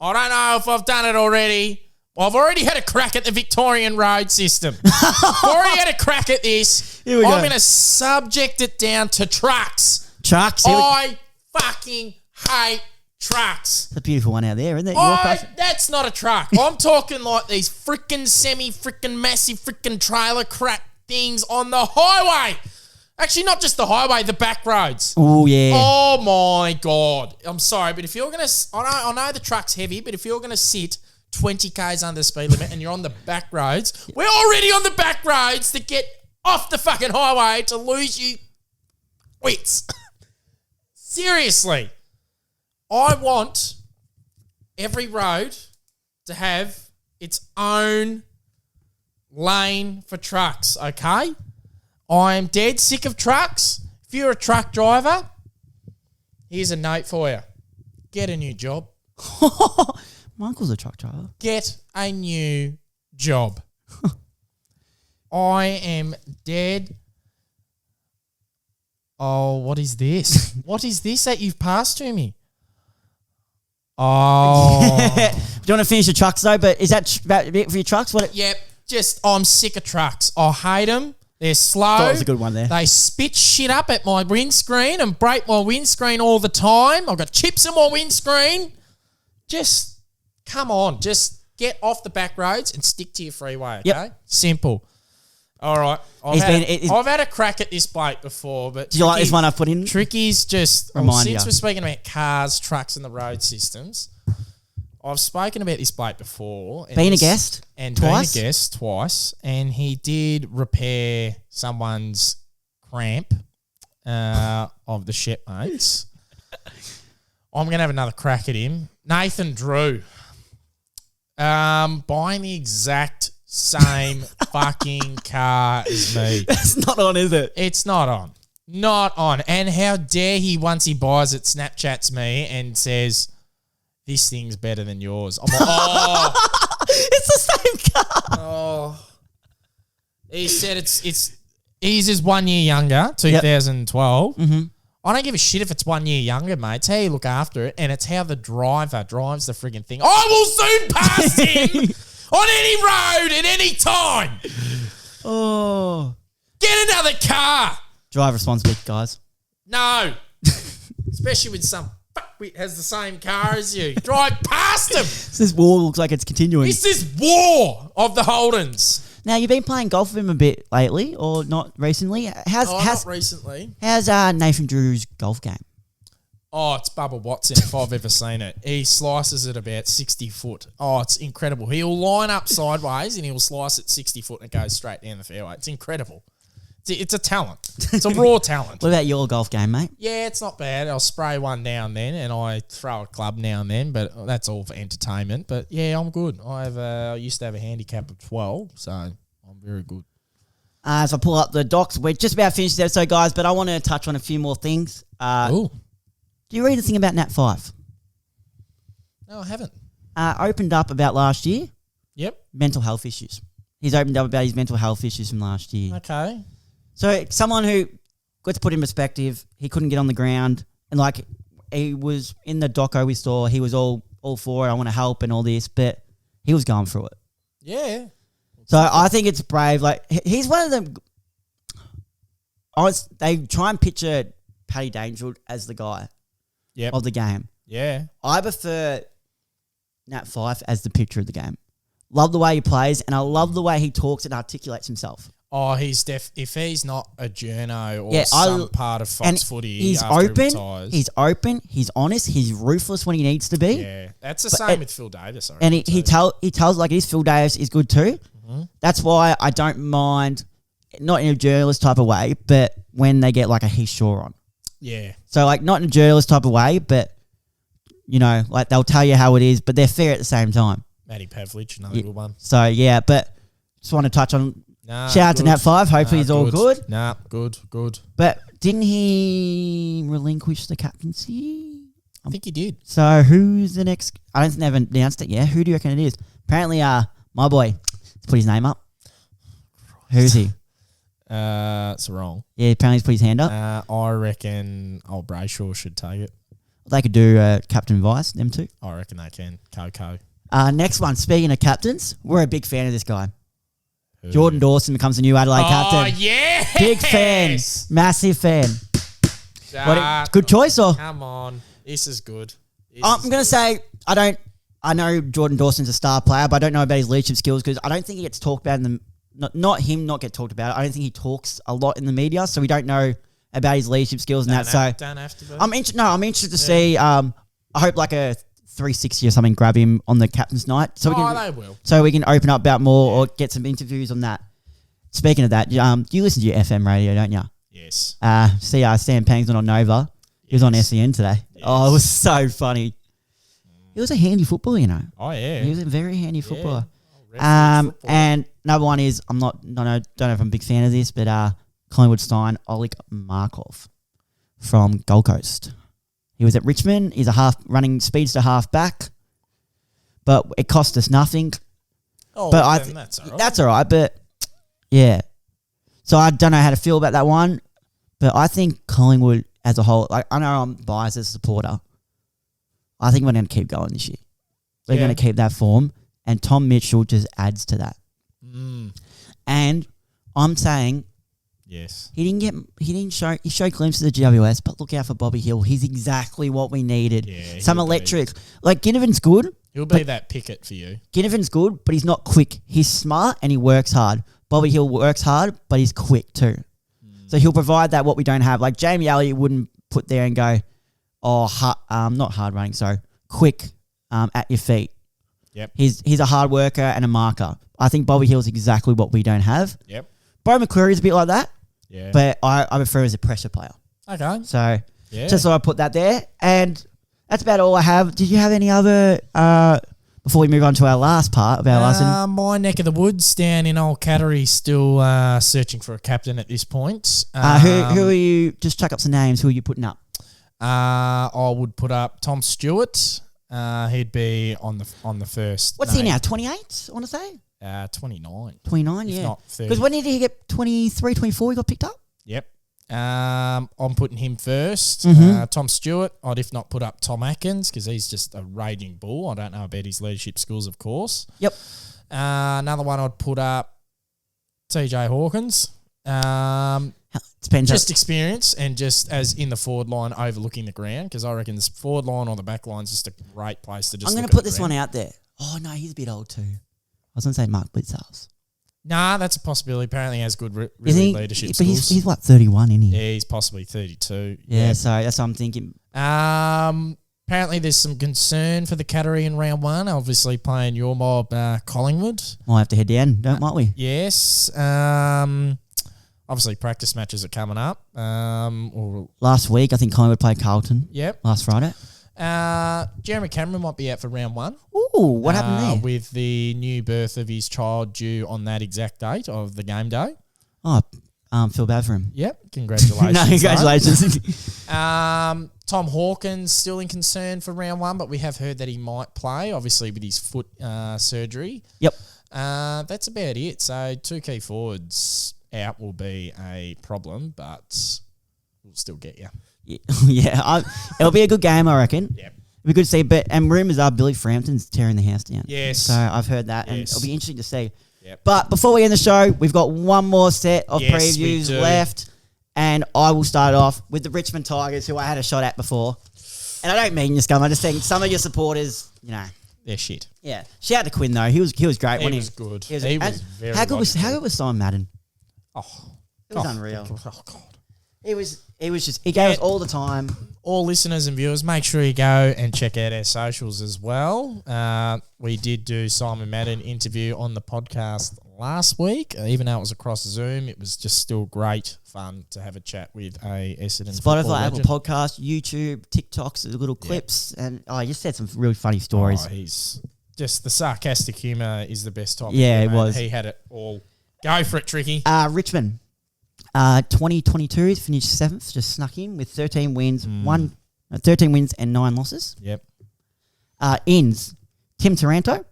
I don't know if I've done it already. Well, I've already had a crack at the Victorian road system. I've already had a crack at this. Here we go. I'm going to subject it down to trucks. Trucks. I fucking hate trucks. It's a beautiful one out there, isn't it? Your place? That's not a truck. I'm talking like these freaking freaking massive freaking trailer crap things on the highway. Actually, not just the highway, the back roads. Oh, yeah. Oh, my God. I'm sorry, but if you're going to... I know the truck's heavy, but if you're going to sit 20 Ks under the speed limit and you're on the back roads, we're already on the back roads to get off the fucking highway to lose you wits. Seriously. I want every road to have its own lane for trucks, okay? I'm dead sick of trucks. If you're a truck driver, here's a note for you. Get a new job. My uncle's a truck driver. Get a new job. I am dead. Oh, what is this? What is this that you've passed to me? Oh. Do you want to finish the trucks, though? But is that about it for your trucks? Yep. I'm sick of trucks. I hate them. They're slow. That was a good one there. They spit shit up at my windscreen and break my windscreen all the time. I've got chips in my windscreen. Just come on. Just get off the back roads and stick to your freeway, okay? Yep. Simple. All right. I've had a crack at this bloke before, but... Do you like this one I've put in? Tricky's just... Remind since you. we're speaking about cars, trucks and the road systems, I've spoken about this bloke before. Been a guest? Twice? Been a guest twice. And he did repair someone's cramp of the shipmates. I'm going to have another crack at him. Nathan Drew. Buying the exact same fucking car as me. That's not on, is it? It's not on. Not on. And how dare he, once he buys it, Snapchats me and says, this thing's better than yours. I'm like, oh. It's the same car. Oh. He said he's just 1 year younger, 2012. Mm-hmm. I don't give a shit if it's 1 year younger, mate. It's how you look after it, and it's how the driver drives the frigging thing. I will soon pass him on any road at any time. Oh. Get another car. Drive responsibly, guys. No. Especially with some fuckwit has the same car as you. Drive past him. This war looks like it's continuing. This is war of the Holdens. Now, you've been playing golf with him a bit lately, or not recently. Not recently. How's Nathan Drew's golf game? Oh, it's Bubba Watson if I've ever seen it. He slices it about 60 foot. Oh, it's incredible. He'll line up sideways and he'll slice it 60 foot and it goes straight down the fairway. It's incredible. It's a talent. It's a raw talent. What about your golf game, mate? Yeah, it's not bad. I'll spray one now and then and I throw a club now and then, but that's all for entertainment. But yeah, I'm good. I used to have a handicap of 12, so I'm very good. As I pull up the docs, we're just about finished this episode, guys, but I want to touch on a few more things. Ooh. Do you read the thing about Nat 5? No, I haven't. Opened up about last year. Yep. Mental health issues. He's opened up about his mental health issues from last year. Okay. So someone who, got to put in perspective, he couldn't get on the ground. And like, he was in the doco we saw, he was all for it, I want to help and all this, but he was going through it. Yeah. So I think it's brave. Like, he's one of them. They try and picture Paddy Dangerfield as the guy of the game. Yeah. I prefer Nat Fyfe as the picture of the game. Love the way he plays, and I love the way he talks and articulates himself. Oh, if he's not a journo or some part of Fox footy he's after open, he retires. He's open, he's honest, he's ruthless when he needs to be. Yeah, that's the same with Phil Davis. And he tells like this. Phil Davis is good too. Mm-hmm. That's why I don't mind, not in a journalist type of way, but when they get like a he's sure on. Yeah. So like not in a journalist type of way, but you know, like they'll tell you how it is, but they're fair at the same time. Matty Pavlich, another good one. So yeah, but just want to touch on. Shout out to Nat 5. Hopefully he's all good. Good. But didn't he relinquish the captaincy? I think he did. So who's the next? I don't think they've announced it yet. Who do you reckon it is? Apparently, my boy, let's put his name up. Who's he? It's wrong. Yeah, apparently he's put his hand up. I reckon old Brayshaw should take it. They could do captain vice, them two. I reckon they can. Coco. Next one, speaking of captains, we're a big fan of this guy. Jordan Dawson becomes the new Adelaide captain. Oh, yeah. Big fan. Massive fan. Good choice, or? Come on. This is good. I'm going to say, I know Jordan Dawson's a star player, but I don't know about his leadership skills because I don't think he gets talked about in the, not him not get talked about. I don't think he talks a lot in the media, so we don't know about his leadership skills and that. So don't have to be. I'm interested to see, I hope like a 360 or something grab him on the captain's night. So they will. So we can open up about more or get some interviews on that. Speaking of that, you listen to your FM radio, don't you? Yes. See, Sam Pangsman on Nova. He was on SEN today. Yes. Oh, it was so funny. He was a handy footballer, you know. Oh, yeah. He was a very handy footballer. And another one is, don't know if I'm a big fan of this, but Collingwood signed Oleg Markov from Gold Coast. He was at Richmond. He's a running speedster half back, but it cost us nothing. Oh, but that's all right. That's all right, but yeah. So I don't know how to feel about that one, but I think Collingwood as a whole, like I know I'm biased as a supporter. I think we're going to keep going this year. We're going to keep that form, and Tom Mitchell just adds to that. And I'm saying, yes, he showed glimpses of GWS, but look out for Bobby Hill. He's exactly what we needed. Yeah, some electric. Like Ginnivan's good. He'll be that picket for you. Ginnivan's good, but he's not quick. He's smart and he works hard. Bobby Hill works hard, but he's quick too. So he'll provide that what we don't have. Like Jamie Elliott wouldn't put there and go, not hard running, sorry, quick at your feet. Yep. He's a hard worker and a marker. I think Bobby Hill's exactly what we don't have. Yep. Bo McCleary's a bit like that. Yeah. But I prefer as a pressure player. Okay. So just so I put that there. And that's about all I have. Did you have any other before we move on to our last part of our lesson? My neck of the woods down in Old Cattery, still searching for a captain at this point. Who are you? Just chuck up some names. Who are you putting up? I would put up Tom Stewart. He'd be on the first. What's he now? 28, I want to say? 29. 29, if yeah. not 30. Because when did he get 23, 24 he got picked up? Yep. I'm putting him first. Tom Stewart. I'd if not put up Tom Atkins because he's just a raging bull. I don't know about his leadership skills, of course. Yep. Another one I'd put up TJ Hawkins. Depends. Just experience and just as in the forward line overlooking the ground because I reckon this forward line or the back line is just a great place to just I'm going to to put this one out there. Oh, no, he's a bit old too. I was going to say Mark Blitzhouse. Nah, that's a possibility. Apparently he has good leadership but skills. he's what, 31, isn't he? Yeah, he's possibly 32. Yeah, so that's what I'm thinking. Apparently there's some concern for the Cattery in round one, obviously playing your mob Collingwood. Might have to head down, might we? Yes. Obviously practice matches are coming up. Last week, I think Collingwood played Carlton. Yep. Last Friday. Jeremy Cameron might be out for round one. Ooh, what happened there? With the new birth of his child due on that exact date of the game day. Oh, feel bad for him. Yep, congratulations. No, congratulations. Tom Hawkins still in concern for round one, but we have heard that he might play, obviously with his foot surgery. Yep. That's about it. So 2 key forwards out will be a problem, but we'll still get you. Yeah, it'll be a good game, I reckon. Yep. It'll be good to see. And rumours are Billy Frampton's tearing the house down. Yes. So I've heard that, and Yes. it'll be interesting to see. Yep. But before we end the show, we've got one more set of Yes, previews we do. left, and I will start off with the Richmond Tigers, who I had a shot at before. And I don't mean you scum. I just think some of your supporters, they're shit. Yeah. Shout out to Quinn though. He was great. He wasn't was good. He was very how good was Simon Madden? Oh, It was unreal. Oh God. He gave us all the time. All listeners and viewers, make sure you go and check out our socials as well. We did do Simon Madden interview on the podcast last week. Even though it was across Zoom, it was just still great fun to have a chat with a Essendon football Spotify, Apple legend. Podcast, YouTube, TikToks, the little clips, and he just said some really funny stories. He's just the sarcastic humour is the best type. Yeah, of it was. He had it all. Go for it, Tricky. Richmond, 2022 finished 7th, just snuck in with 13 wins, 13 wins and 9 losses. Yep. Ins, Tim Taranto,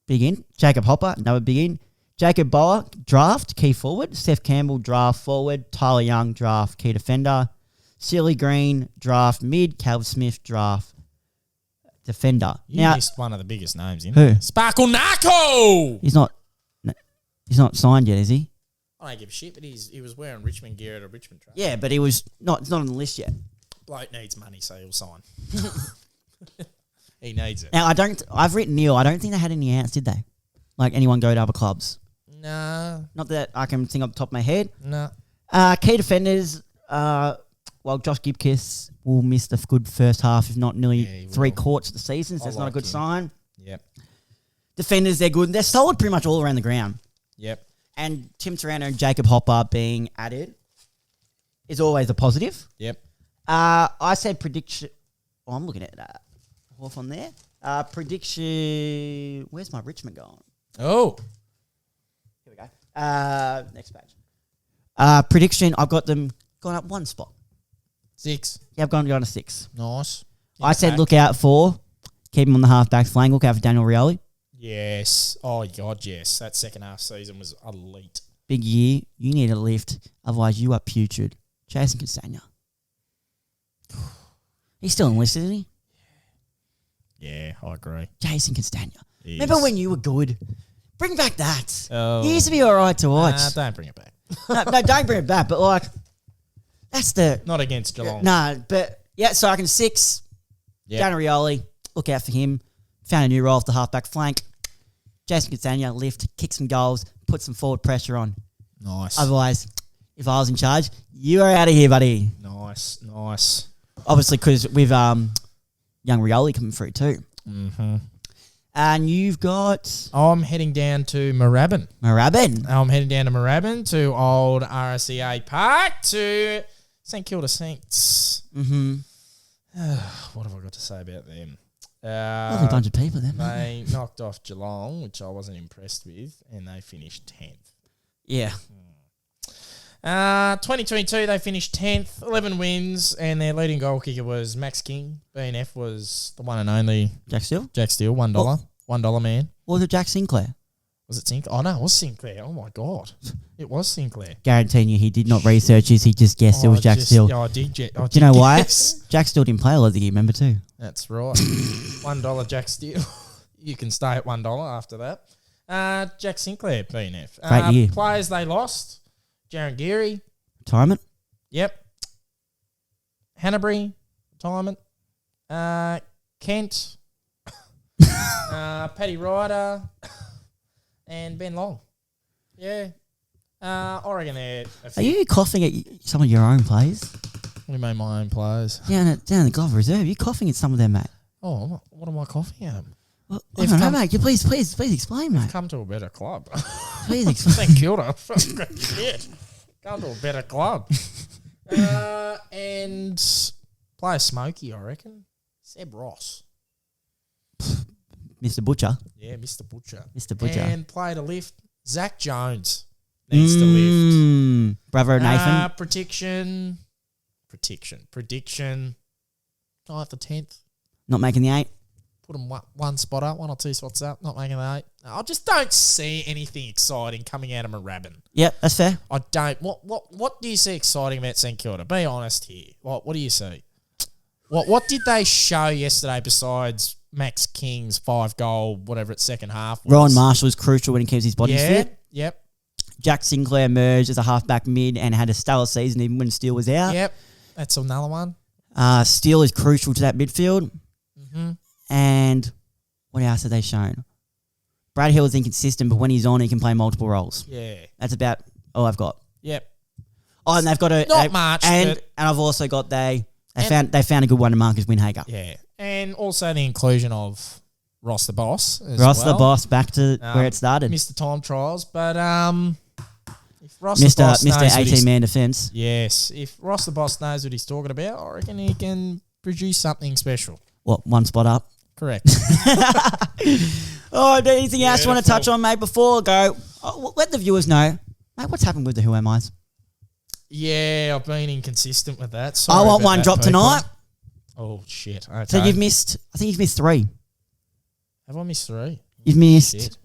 big in. Jacob Hopper, another big in. Jacob Bower, draft, key forward. Seth Campbell, draft forward. Tyler Young, draft, key defender. Sealy Green, draft mid. Calvin Smith, draft defender. You missed one of the biggest names in Who? there. Sparkle Narco! He's not signed yet, is he? I don't give a shit, but he was wearing Richmond gear at a Richmond track. Yeah, but it's not on the list yet. Bloke needs money, so he'll sign. He needs it. Now, I've written Neil, I don't think they had any outs, did they? Like anyone go to other clubs? Nah. Not that I can think off the top of my head. Nah. Key defenders, Josh Gibkiss will miss the good first half, if not nearly 3 quarters of the season, so that's not a good sign. Yep. Defenders, they're good. They're solid pretty much all around the ground. Yep. And Tim Taranto and Jacob Hopper being added is always a positive. Yep. I said prediction. Oh, I'm looking at that. Hawthorn there. Prediction. Where's my Richmond going? Oh. Here we go. Next page. Prediction. I've got them going up 1 spot. 6. Yeah, I've gone to 6. Nice. I said look out for. Keep him on the half-back flank. Look out for Daniel Rioli. Yes. Oh, God, yes. That second half season was elite. Big year. You need a lift. Otherwise, you are putrid. Jason Castagna. He's still enlisted, isn't he? Yeah, I agree. Jason Castagna. Remember when you were good? Bring back that. Oh. He used to be all right to watch. Don't bring it back. No, don't bring it back. But, like, that's the... Not against Geelong. No, but, yeah, so I can 6. Yep. Daniel Rioli. Look out for him. Found a new role off the half-back flank. Jason Castagna, lift, kick some goals, put some forward pressure on. Nice. Otherwise, if I was in charge, you are out of here, buddy. Nice. Nice. Obviously, because with young Rioli coming through too. Mm-hmm. And you've got... I'm heading down to Moorabbin. I'm heading down to Moorabbin to old RSEA Park to St Kilda Saints. Mm-hmm. What have I got to say about them? Lovely bunch of people then. They knocked off Geelong, which I wasn't impressed with, and they finished 10th. Yeah. 2022, they finished 10th, 11 wins, and their leading goal kicker was Max King. BNF was the one and only Jack Steele? Jack Steele, $1. $1 man. Or was it Jack Sinclair? Was it Sinclair? Oh, no, it was Sinclair. Oh, my God. It was Sinclair. Guaranteeing you he did not research this. He just guessed it was Jack Steele. Yeah, I did. Do you know why? Guess. Jack Steele didn't play a lot of the game, remember too? That's right. $1 Jack Steele. You can stay at $1 after that. Jack Sinclair, BNF. Great year. Players they lost. Jaron Geary. Retirement? Yep. Hanbury. Retirement. Kent. Paddy Ryder. And Ben Long. Yeah. I reckon they're... Are you coughing at some of your own players? What do you mean my own players? Down at the Glover Reserve. You're coughing at some of them, mate. Oh, what am I coughing at? Well, I don't know, mate. You please explain, mate. Come to a better club. Please explain. St Kilda. Shit. Come to a better club. And play a smoky, I reckon. Seb Ross. Mr. Butcher. Yeah, Mr. Butcher. Mr. Butcher. And play to lift. Zach Jones needs to lift. Bravo, Nathan. Prediction. 9th to 10th. Not making the 8. Put them one spot up, 1 or 2 spots up. Not making the 8. I just don't see anything exciting coming out of Moorabbin. Yep, that's fair. I don't. What do you see exciting about St Kilda? Be honest here. What do you see? What did they show yesterday besides Max King's 5-goal, whatever its second half was? Ryan Marshall is crucial when he keeps his body fit. Yep. Jack Sinclair emerged as a halfback mid and had a stellar season even when Steele was out. Yep. That's another one. Steele is crucial to that midfield. Mm-hmm. And what else have they shown? Brad Hill is inconsistent, but when he's on, he can play multiple roles. Yeah. That's about all I've got. Yep. Oh, and they've got not much. And I've also got they found a good one to Marcus Winhager. Yeah. And also the inclusion of Ross the Boss as Ross well. the Boss back to where it started. Missed the time trials, but if Ross the Boss knows Mr. 18-man defence. Yes. If Ross the Boss knows what he's talking about, I reckon he can produce something special. What, one spot up? Correct. Oh, anything else you want to touch on, mate, before I go? Let the viewers know, mate, what's happened with the Who Am I's? Yeah, I've been inconsistent with that. Sorry I want one that, drop people. tonight. Oh, shit. Okay. So I think you've missed 3. Have I missed 3? You've missed, Shit.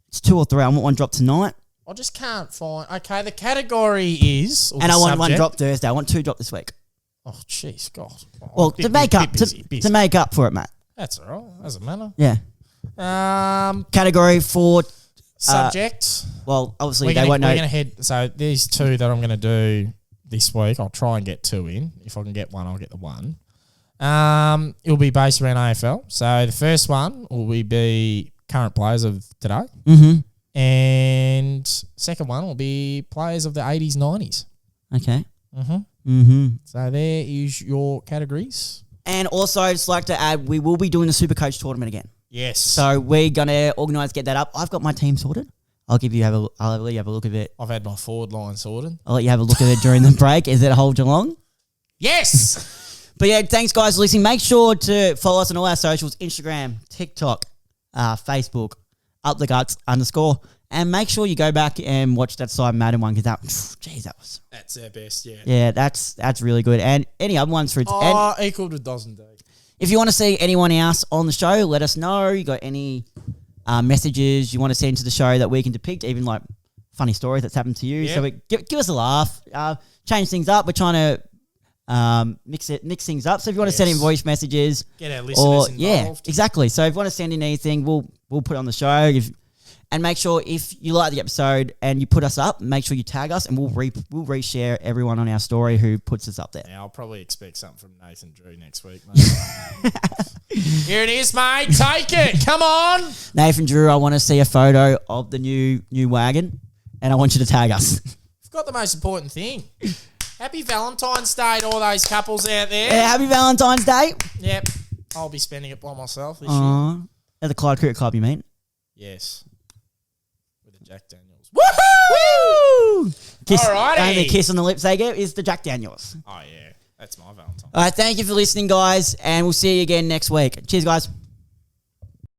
It's 2 or 3. I want one drop tonight. I just can't find... Okay, the category is... And I want one drop Thursday. I want 2 drop this week. Oh, jeez, God. Oh, Well, to make up for it, mate. That's all right. Doesn't matter. Yeah. Category for... Subject. Well, obviously they won't know. We're going to head... So these 2 that I'm going to do this week, I'll try and get 2 in. If I can get 1, I'll get the 1. It'll be based around AFL. So the first one will be current players of today. Mm-hmm. And second one will be players of the 80s, 90s. Okay. Mm-hmm. Mm-hmm. So there is your categories. And also, I'd just like to add, we will be doing the Supercoach tournament again. Yes. So we're going to organise, get that up. I've got my team sorted. I'll let you have a look at it. I've had my forward line sorted. I'll let you have a look at it during the break. Is it a whole Geelong? Yes. But yeah, thanks guys for listening. Make sure to follow us on all our socials, Instagram, TikTok, Facebook, _. And make sure you go back and watch that Simon Madden one because That's our best, yeah. Yeah, that's really good. And any other ones for it. Equal to dozen day. If you want to see anyone else on the show, let us know. You got any messages you want to send to the show that we can depict, even like funny stories that's happened to you. Yep. So give us a laugh, change things up. We're trying to mix things up. So if you want to send in voice messages, get our listeners involved. Yeah, exactly. So if you want to send in anything, we'll put it on the show. And make sure if you like the episode and you put us up, make sure you tag us and we'll reshare everyone on our story who puts us up there. Yeah, I'll probably expect something from Nathan Drew next week, mate. Here it is, mate. Take it. Come on. Nathan Drew, I want to see a photo of the new wagon and I want you to tag us. Forgot the most important thing. Happy Valentine's Day to all those couples out there. Yeah, happy Valentine's Day. Yep. I'll be spending it by myself this year. At the Clyde Cricket Club, you mean? Yes. With a Jack Daniels. Woohoo! Kiss, Alrighty. only kiss on the lips they get is the Jack Daniels. Oh, yeah. That's my Valentine. All right, thank you for listening, guys, and we'll see you again next week. Cheers, guys.